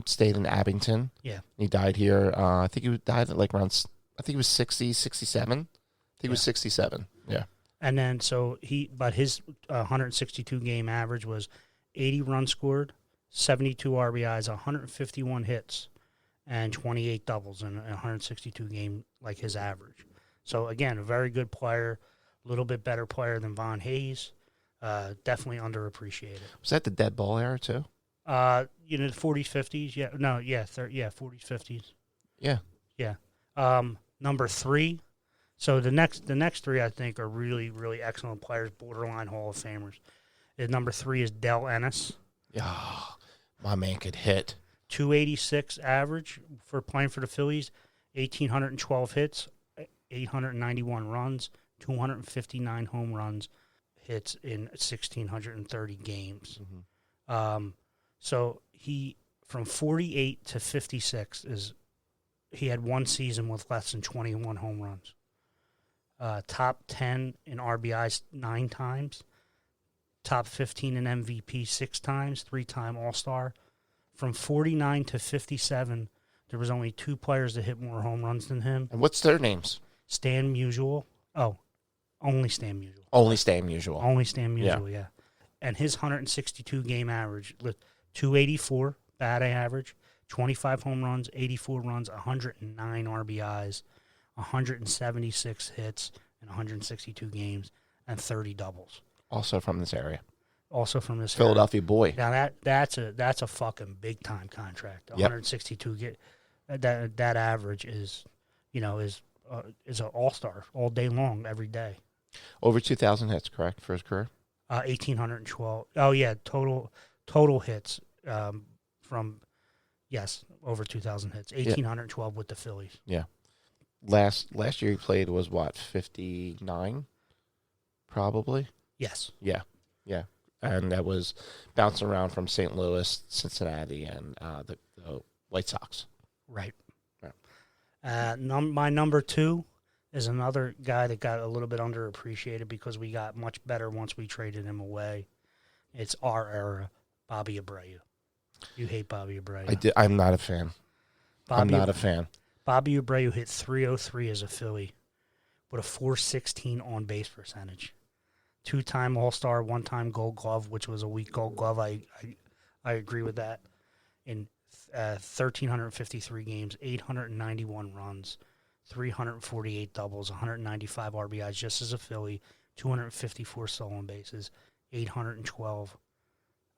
A: stayed in Abington.
B: Yeah.
A: He died here. I think he died at like around, I think he was 60, 67. I think he was 67. Yeah.
B: And then but his 162 game average was 80 runs scored, 72 RBIs, 151 hits, and 28 doubles in a 162 game, like his average. So again, a very good player, a little bit better player than Von Hayes. Definitely underappreciated.
A: Was that the dead ball era too?
B: The 40s, 50s. Yeah, no, yeah, 40s, 50s.
A: Yeah.
B: Yeah. Number 3. So the next 3 I think are really, really excellent players, borderline Hall of Famers. Number 3 is Del Ennis.
A: Yeah, my man could hit.
B: 286 average for playing for the Phillies, 1,812 hits, 891 runs, 259 home runs, hits in 1,630 games.
A: Mm-hmm.
B: So he, from 48 to 56, he had 1 season with less than 21 home runs. Top 10 in RBIs 9 times. Top 15 in MVP 6 times, 3-time All-Star. From 49 to 57, there was only 2 players that hit more home runs than him.
A: And what's their names?
B: Stan Musial. Oh, only Stan Musial.
A: Only Stan Musial.
B: Only Stan Musial, yeah. And his 162 game average, 284 batting average, 25 home runs, 84 runs, 109 RBIs, 176 hits in 162 games, and 30 doubles.
A: Also from this area.
B: Philadelphia
A: boy.
B: Now that's a fucking big time contract. 162 that average is an all-star all day long every day.
A: Over 2,000 hits, correct, for his career?
B: 1,812. Oh yeah, total hits from over 2,000 hits. 1,812 with the Phillies.
A: Yeah. Last year he played was what, 59? Probably.
B: Yes.
A: Yeah. And that was bouncing around from St. Louis, Cincinnati, and the White Sox.
B: Right. My number 2 is another guy that got a little bit underappreciated because we got much better once we traded him away. It's our era, Bobby Abreu. You hate Bobby Abreu. I'm not a fan.
A: I'm not a fan.
B: Bobby Abreu hit .303 as a Philly with a .416 on-base percentage. 2-time All-Star, 1-time Gold Glove, which was a weak Gold Glove. I agree with that. In 1,353 games, 891 runs, 348 doubles, 195 RBIs just as a Philly, 254 stolen bases, 812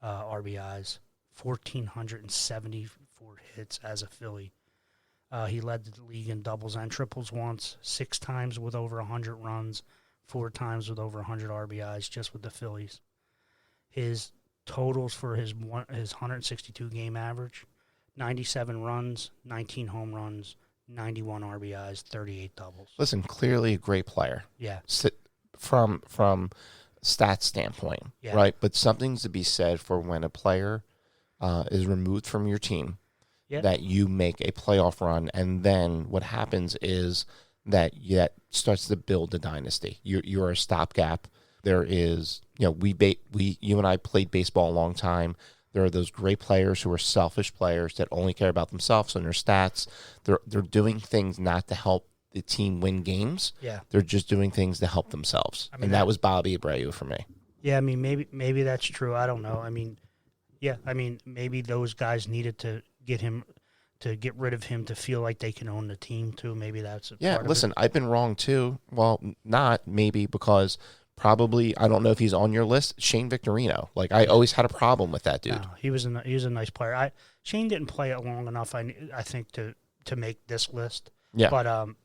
B: RBIs, 1,474 hits as a Philly. He led the league in doubles and triples once, 6 times with over 100 runs, 4 times with over 100 RBIs just with the Phillies. His totals for his 162 game average, 97 runs, 19 home runs, 91 RBIs, 38 doubles.
A: Listen, clearly a great player.
B: Yeah.
A: From stats standpoint, right? But something's to be said for when a player is removed from your team, that you make a playoff run, and then what happens is that starts to build a dynasty. You're a stopgap, There is, you and I played baseball a long time. There are those great players who are selfish players that only care about themselves and their stats. They're doing things not to help the team win games.
B: Yeah.
A: They're just doing things to help themselves. And that was Bobby Abreu for me.
B: Yeah, I mean, maybe that's true. I don't know. I mean, maybe those guys needed to get rid of him to feel like they can own the team too. Maybe that's part of
A: listen,
B: it.
A: I've been wrong too. Well, not maybe because probably, I don't know if he's on your list, Shane Victorino. Like, I always had a problem with that dude.
B: No, he was a nice player. Shane didn't play it long enough, I think, to make this list.
A: Yeah.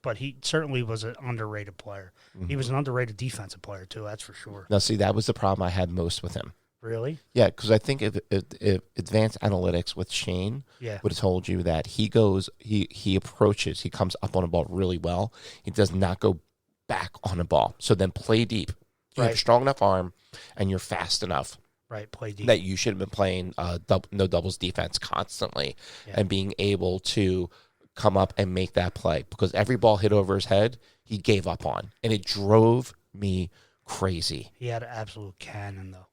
B: But he certainly was an underrated player. Mm-hmm. He was an underrated defensive player too. That's for sure.
A: Now, see, that was the problem I had most with him.
B: Really?
A: Yeah, because I think if advanced analytics with Shane would have told you that he approaches, he comes up on a ball really well. He does not go back on a ball. So then play deep. You have a strong enough arm, and you're fast enough.
B: Right, play deep.
A: That you should have been playing no doubles defense constantly and being able to come up and make that play, because every ball hit over his head, he gave up on, and it drove me crazy.
B: He had an absolute cannon, though.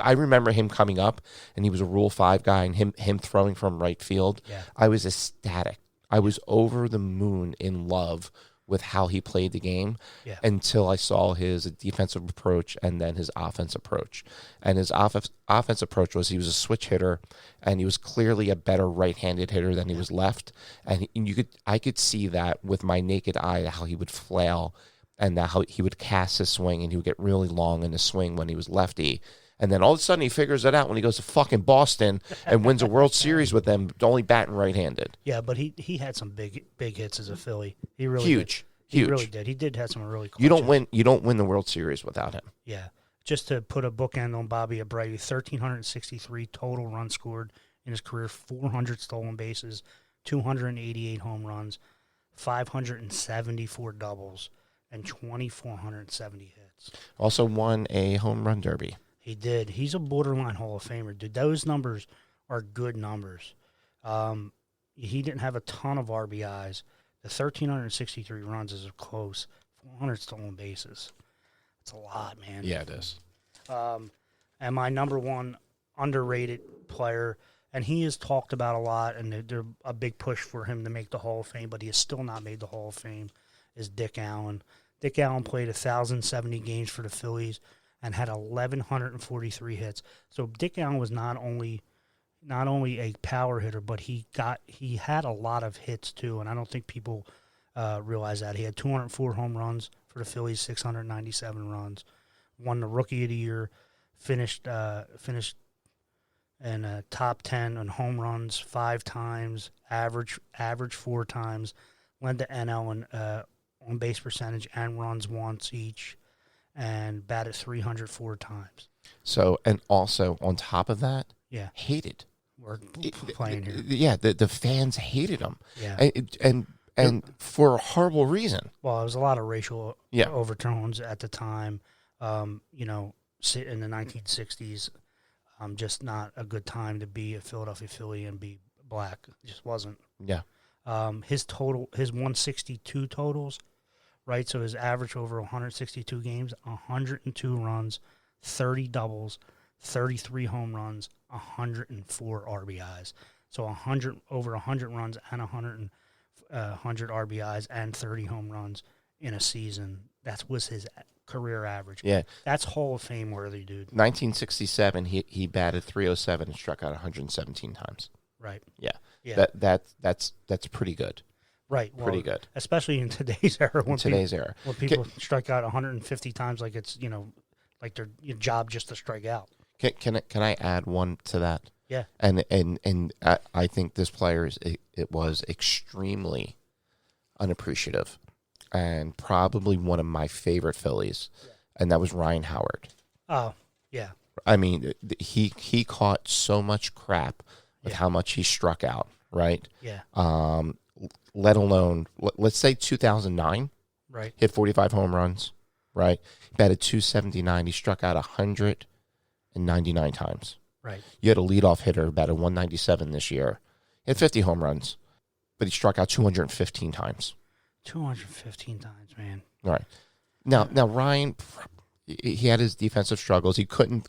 A: I remember him coming up, and he was a Rule 5 guy, and him throwing from right field. Yeah. I was ecstatic. I was over the moon in love with how he played the game until I saw his defensive approach and then his offense approach. And his offense approach was he was a switch hitter, and he was clearly a better right-handed hitter than he was left. And I could see that with my naked eye, how he would flail and how he would cast his swing, and he would get really long in his swing when he was lefty. And then all of a sudden he figures it out when he goes to fucking Boston and wins a World Series with them, only batting right-handed.
B: Yeah, but he had some big hits as a Philly. He really
A: huge.
B: Did. He really did. He did have some really cool.
A: You don't win the World Series without him.
B: Yeah. Just to put a bookend on Bobby Abreu, 1,363 total runs scored in his career, 400 stolen bases, 288 home runs, 574 doubles, and 2,470 hits.
A: Also won a home run derby.
B: He did. He's a borderline Hall of Famer, dude. Those numbers are good numbers. He didn't have a ton of RBIs. The 1,363 runs is close. 400 stolen bases. It's a lot, man.
A: Yeah, it is.
B: And my number one underrated player, and he is talked about a lot, and there's a big push for him to make the Hall of Fame, but he has still not made the Hall of Fame, is Dick Allen. Dick Allen played 1,070 games for the Phillies and had 1,143 hits. So Dick Allen was not only a power hitter, but he had a lot of hits too, and I don't think people realize that. He had 204 home runs for the Phillies, 697 runs, won the Rookie of the Year, finished in top 10 on home runs 5 times, average 4 times, led the NL in on base percentage and runs once each, and batted 304 times. So,
A: and also on top of that,
B: hated. We're playing here.
A: Yeah, the fans hated him.
B: Yeah,
A: and for a horrible reason.
B: Well, there was a lot of racial overtones at the time. In the 1960s, just not a good time to be a Philadelphia Philly and be black. It just wasn't.
A: Yeah.
B: His 162 totals, right? So his average over 162 games, 102 runs, 30 doubles, 33 home runs, 104 RBIs. So over 100 runs and 100 RBIs and 30 home runs in a season. That was his career average.
A: Yeah.
B: That's Hall of Fame worthy, dude.
A: 1967, he batted 307 and struck out 117 times.
B: Right.
A: Yeah.
B: Yeah.
A: That's pretty good.
B: Right. Well,
A: pretty good.
B: Especially in today's era. When people strike out 150 times like it's, like their job just to strike out.
A: Can I add one to that?
B: Yeah.
A: And I think this player it was extremely unappreciative, and probably one of my favorite Phillies, and that was Ryan Howard.
B: Oh, yeah.
A: I mean, he caught so much crap with how much he struck out, right?
B: Yeah.
A: Let alone, let's say 2009.
B: Right.
A: Hit 45 home runs, right? Batted 279. He struck out 199 times.
B: Right.
A: You had a leadoff hitter, batted 197 this year. He had 50 home runs, but he struck out 215 times.
B: 215 times, man.
A: All right. Now Ryan, he had his defensive struggles. He could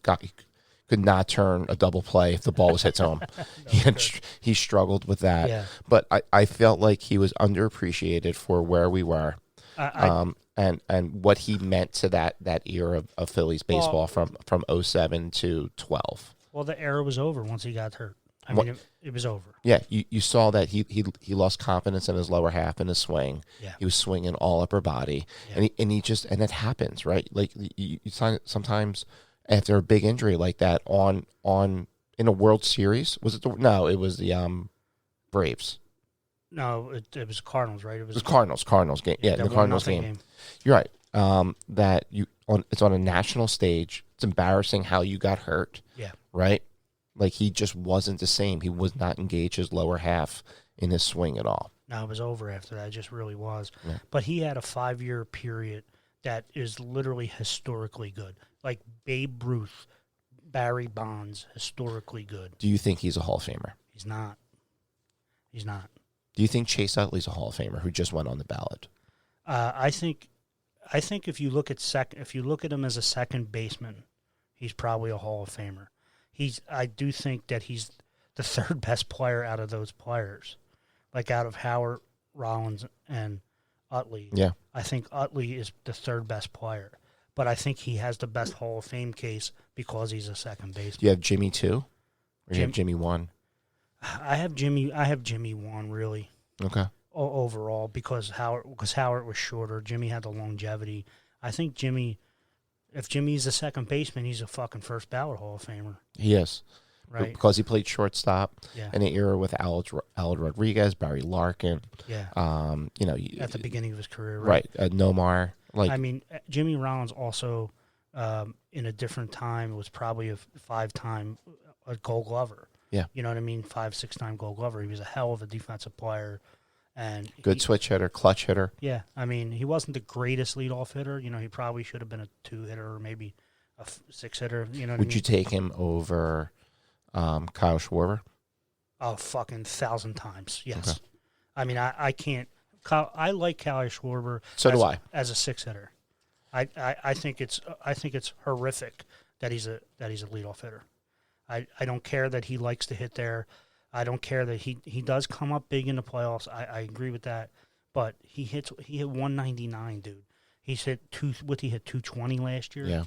A: not turn a double play if the ball was hit to him. He struggled with that.
B: Yeah.
A: But I felt like he was underappreciated for where we were. And what he meant to that era of Phillies baseball from 07 to 12.
B: Well, the era was over once he got hurt. I mean, it was over.
A: Yeah, you saw that he lost confidence in his lower half in his swing.
B: Yeah.
A: He was swinging all upper body, and it happens, right? Like you sometimes after a big injury like that in a World Series, it was the Braves.
B: No, it was Cardinals, right?
A: It was Cardinals game. Yeah, the Cardinals game. You're right. It's on a national stage. It's embarrassing how you got hurt.
B: Yeah.
A: Right? Like he just wasn't the same. He was not engaged his lower half in his swing at all.
B: No, it was over after that. It just really was.
A: Yeah.
B: But he had a 5-year period that is literally historically good. Like Babe Ruth, Barry Bonds, historically good.
A: Do you think he's a Hall of Famer?
B: He's not. He's not.
A: Do you think Chase Utley's a Hall of Famer who just went on the ballot?
B: I think if you look at him as a second baseman, he's probably a Hall of Famer. I do think that he's the third best player out of those players, like out of Howard, Rollins, and Utley.
A: Yeah,
B: I think Utley is the third best player, but I think he has the best Hall of Fame case because he's a second baseman.
A: Do you have Jimmy 2? Or do you have Jimmy 1?
B: I have Jimmy 1 really.
A: Okay.
B: Overall, because Howard was shorter, Jimmy had the longevity. I think if Jimmy's a second baseman, he's a fucking first ballot Hall of Famer.
A: He is.
B: Right.
A: Because he played shortstop
B: Yeah.
A: in the era with Al Rodriguez, Barry Larkin.
B: Yeah. At the beginning of his career,
A: right? Nomar.
B: I mean, Jimmy Rollins also, in a different time, was probably a 5-time Gold Glover.
A: Yeah.
B: You know what I mean? 5-6-time Gold Glover. He was a hell of a defensive player. And
A: good switch hitter, clutch hitter.
B: Yeah, I mean, he wasn't the greatest leadoff hitter. You know, he probably should have been a 2-hitter or maybe a 6-hitter. You know what I mean?
A: Would you take him over Kyle Schwarber?
B: Oh, fucking 1,000 times, yes.
A: Okay.
B: I mean, I can't. I like Kyle Schwarber.
A: So do I.
B: As a 6-hitter. I think it's horrific that he's a leadoff hitter. I don't care that he likes to hit there. I don't care that he does come up big in the playoffs. I agree with that, but he hit 199, dude. He's hit 220 last year.
A: Yeah.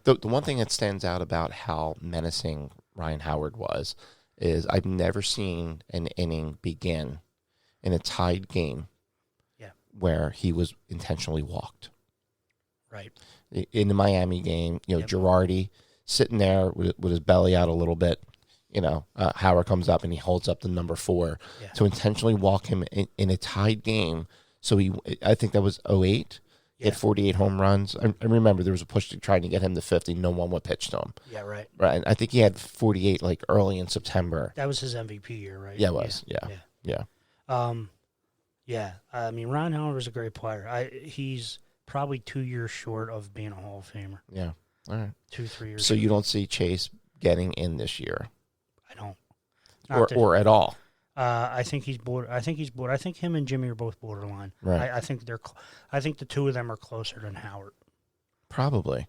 A: The one thing that stands out about how menacing Ryan Howard was is I've never seen an inning begin in a tied game where he was intentionally walked.
B: Right.
A: In the Miami game, Girardi sitting there with his belly out a little bit. Howard comes up and he holds up the number 4 to intentionally walk him in a tied game. So I think that was 08. He had 48 home runs. I remember there was a push to try to get him to 50. No one would pitch to him.
B: Yeah, right.
A: Right. And I think he had 48 like early in September.
B: That was his MVP year, right?
A: Yeah, it was. Yeah.
B: Yeah. I mean, Ryan Howard was a great player. He's probably 2 years short of being a Hall of Famer.
A: Yeah. All right.
B: 2-3 years.
A: So you don't see Chase getting in this year?
B: I don't.
A: Or at all.
B: I think he's border. I think him and Jimmy are both borderline.
A: Right.
B: I think the two of them are closer than Howard.
A: Probably,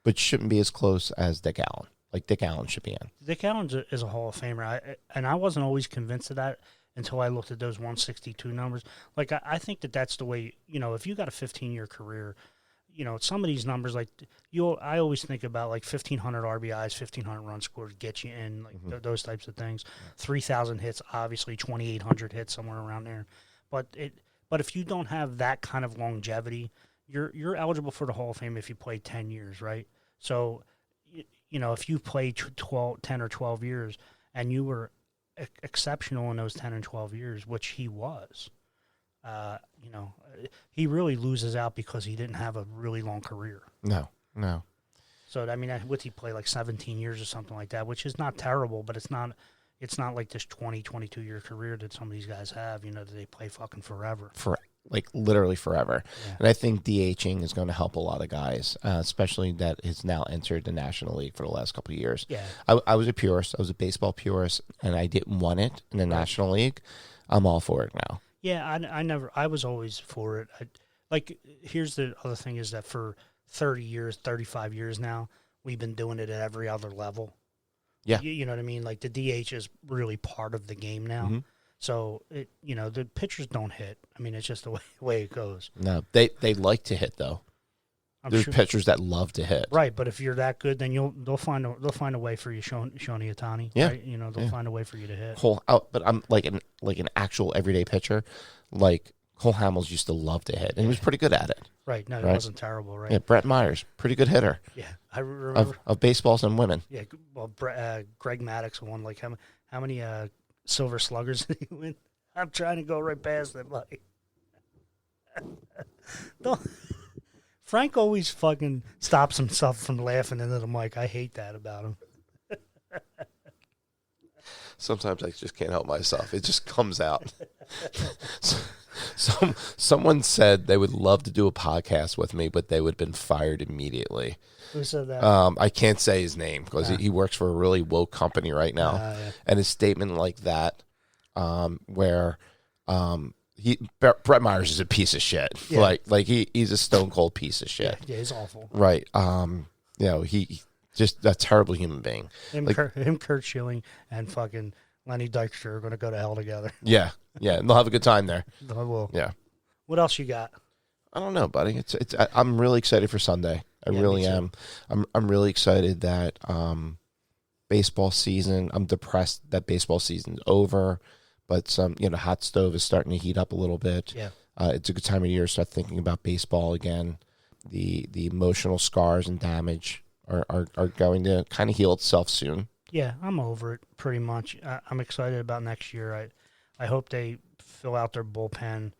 A: but shouldn't be as close as Dick Allen. Like Dick Allen should be in.
B: Dick Allen is a Hall of Famer. I wasn't always convinced of that until I looked at those 162 numbers. Like I think that's the way. If you got a 15-year career, some of these numbers, like I always think about like 1,500 RBIs, 1,500 runs scored get you in, like those types of things. 3,000 hits, obviously 2,800 hits, somewhere around there. But if you don't have that kind of longevity, you're eligible for the Hall of Fame if you play 10 years, right? So, if you played 10 or 12 years and you were exceptional in those 10 and 12 years, which he was. He really loses out because he didn't have a really long career.
A: No.
B: So, I mean, would he play like 17 years or something like that, which is not terrible, but it's not like this 22-year career that some of these guys have, that they play fucking forever.
A: Like literally forever.
B: Yeah.
A: And I think DHing is going to help a lot of guys, especially that has now entered the National League for the last couple of years.
B: Yeah.
A: I was a purist. I was a baseball purist, and I didn't want it in the National League. I'm all for it now.
B: Yeah, I was always for it. Here's the other thing is that for 30 years, 35 years now, we've been doing it at every other level.
A: Yeah.
B: You know what I mean? Like the DH is really part of the game now.
A: Mm-hmm.
B: So, the pitchers don't hit. I mean, it's just the way it goes.
A: No, they like to hit, though. There's pitchers that love to hit.
B: Right, but if you're that good, then they'll find a way for you, Shohei Ohtani.
A: Yeah.
B: Right? They'll find a way for you to hit.
A: But I'm like an actual everyday pitcher. Like Cole Hamels used to love to hit, and he was pretty good at it.
B: Right. No, it wasn't terrible, right?
A: Yeah, Brett Myers, pretty good hitter.
B: Yeah, I remember.
A: Of baseballs and women.
B: Yeah, well, Greg Maddux won, like, how many Silver Sluggers did he win? I'm trying to go right past that, buddy. Frank always fucking stops himself from laughing into the mic. I hate that about him.
A: Sometimes I just can't help myself. It just comes out. Someone said they would love to do a podcast with me, but they would have been fired immediately.
B: Who said that?
A: I can't say his name because he works for a really woke company right now.
B: Yeah.
A: And his statement like that, where Brett Myers is a piece of shit.
B: Yeah.
A: Like he's a stone cold piece of shit.
B: Yeah, he's awful.
A: Right. He just a terrible human being.
B: Kurt Schilling and fucking Lenny Dykstra are going to go to hell together.
A: Yeah. And they'll have a good time there.
B: They will.
A: Yeah.
B: What else you got?
A: I don't know, buddy. I'm really excited for Sunday. I really am. I'm really excited that baseball season. I'm depressed that baseball season's over, but hot stove is starting to heat up a little bit.
B: Yeah.
A: It's a good time of year to start thinking about baseball again. The emotional scars and damage are going to kind of heal itself soon.
B: Yeah, I'm over it pretty much. I'm excited about next year. I hope they fill out their bullpen.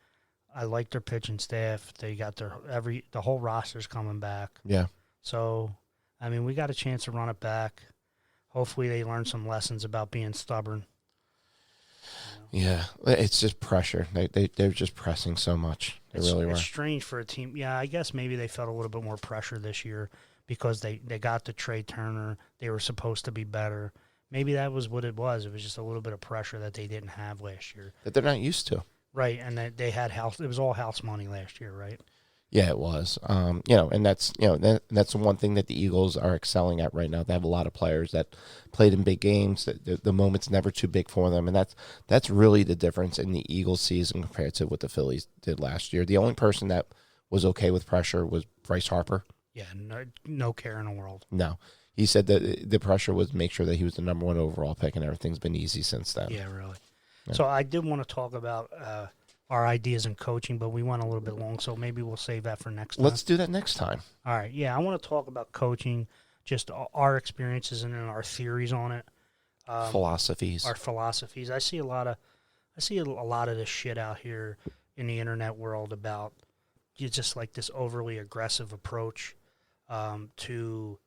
B: I like their pitching staff. They got the whole roster's coming back.
A: Yeah.
B: So, I mean, we got a chance to run it back. Hopefully they learn some lessons about being stubborn.
A: Yeah, it's just pressure. They're just pressing so much.
B: It's strange for a team. Yeah, I guess maybe they felt a little bit more pressure this year because they got the Trey Turner. They were supposed to be better. Maybe that was what it was. It was just a little bit of pressure that they didn't have last year.
A: That they're not used to.
B: Right, and that they had house. It was all house money last year, right?
A: Yeah, it was. And that's that's the one thing that the Eagles are excelling at right now. They have a lot of players that played in big games. The moment's never too big for them, and that's really the difference in the Eagles season compared to what the Phillies did last year. The only person that was okay with pressure was Bryce Harper.
B: Yeah, no care in the world.
A: No, he said that the pressure was make sure that he was the number one overall pick, and everything's been easy since then.
B: Yeah, really. Yeah. So I did want to talk about our ideas in coaching, but we went a little bit long, so maybe we'll save that for next time.
A: Let's do that next time.
B: All right. Yeah, I want to talk about coaching, just our experiences and our theories on it.
A: Philosophies.
B: Our philosophies. I see a lot of this shit out here in the internet world about just like this overly aggressive approach to,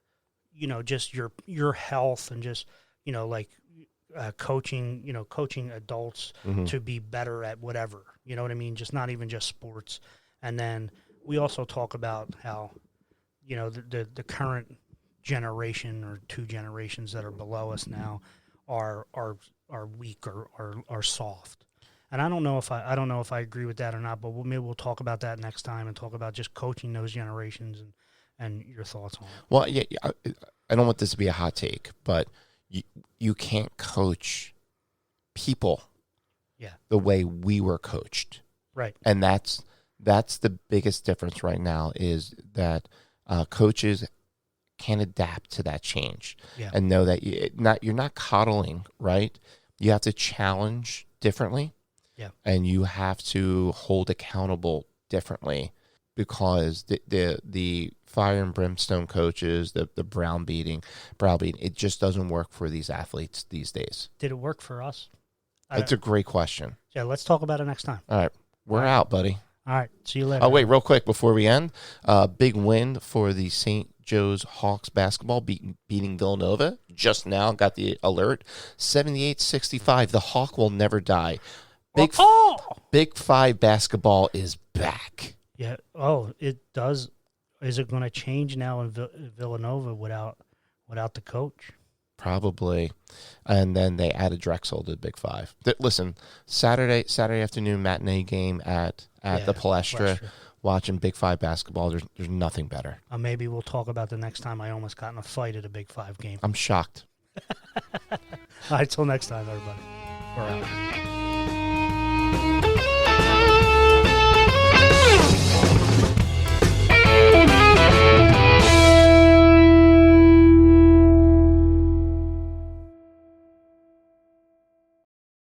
B: just your health and just, like coaching adults to be better at whatever. You know what I mean? Just not even just sports. And then we also talk about how, the current generation or two generations that are below us now are weak or are soft. And I don't know if I agree with that or not, but maybe we'll talk about that next time and talk about just coaching those generations and your thoughts on it.
A: Well, yeah, I don't want this to be a hot take, but you can't coach people the way we were coached.
B: Right.
A: And that's the biggest difference right now is that coaches can adapt to that change and know that you're not coddling, right? You have to challenge differently.
B: Yeah. And
A: you have to hold accountable differently because the fire and brimstone coaches, the browbeating, it just doesn't work for these athletes these days.
B: Did it work for us?
A: That's a great question.
B: Yeah, let's talk about it next time.
A: All right. We're out, buddy.
B: All right. See you later.
A: Oh, wait, real quick before we end. Big win for the St. Joe's Hawks basketball beating Villanova. Just now got the alert. 78-65. The Hawk will never die. Big Five basketball is back.
B: Yeah. Oh, it does. Is it going to change now in Villanova without the coach?
A: Probably. And then they added Drexel to the Big Five. Listen, Saturday afternoon matinee game at the Palestra watching Big Five basketball. There's nothing better.
B: Maybe we'll talk about the next time I almost got in a fight at a Big Five game.
A: I'm shocked.
B: All right, till next time, everybody. We're out.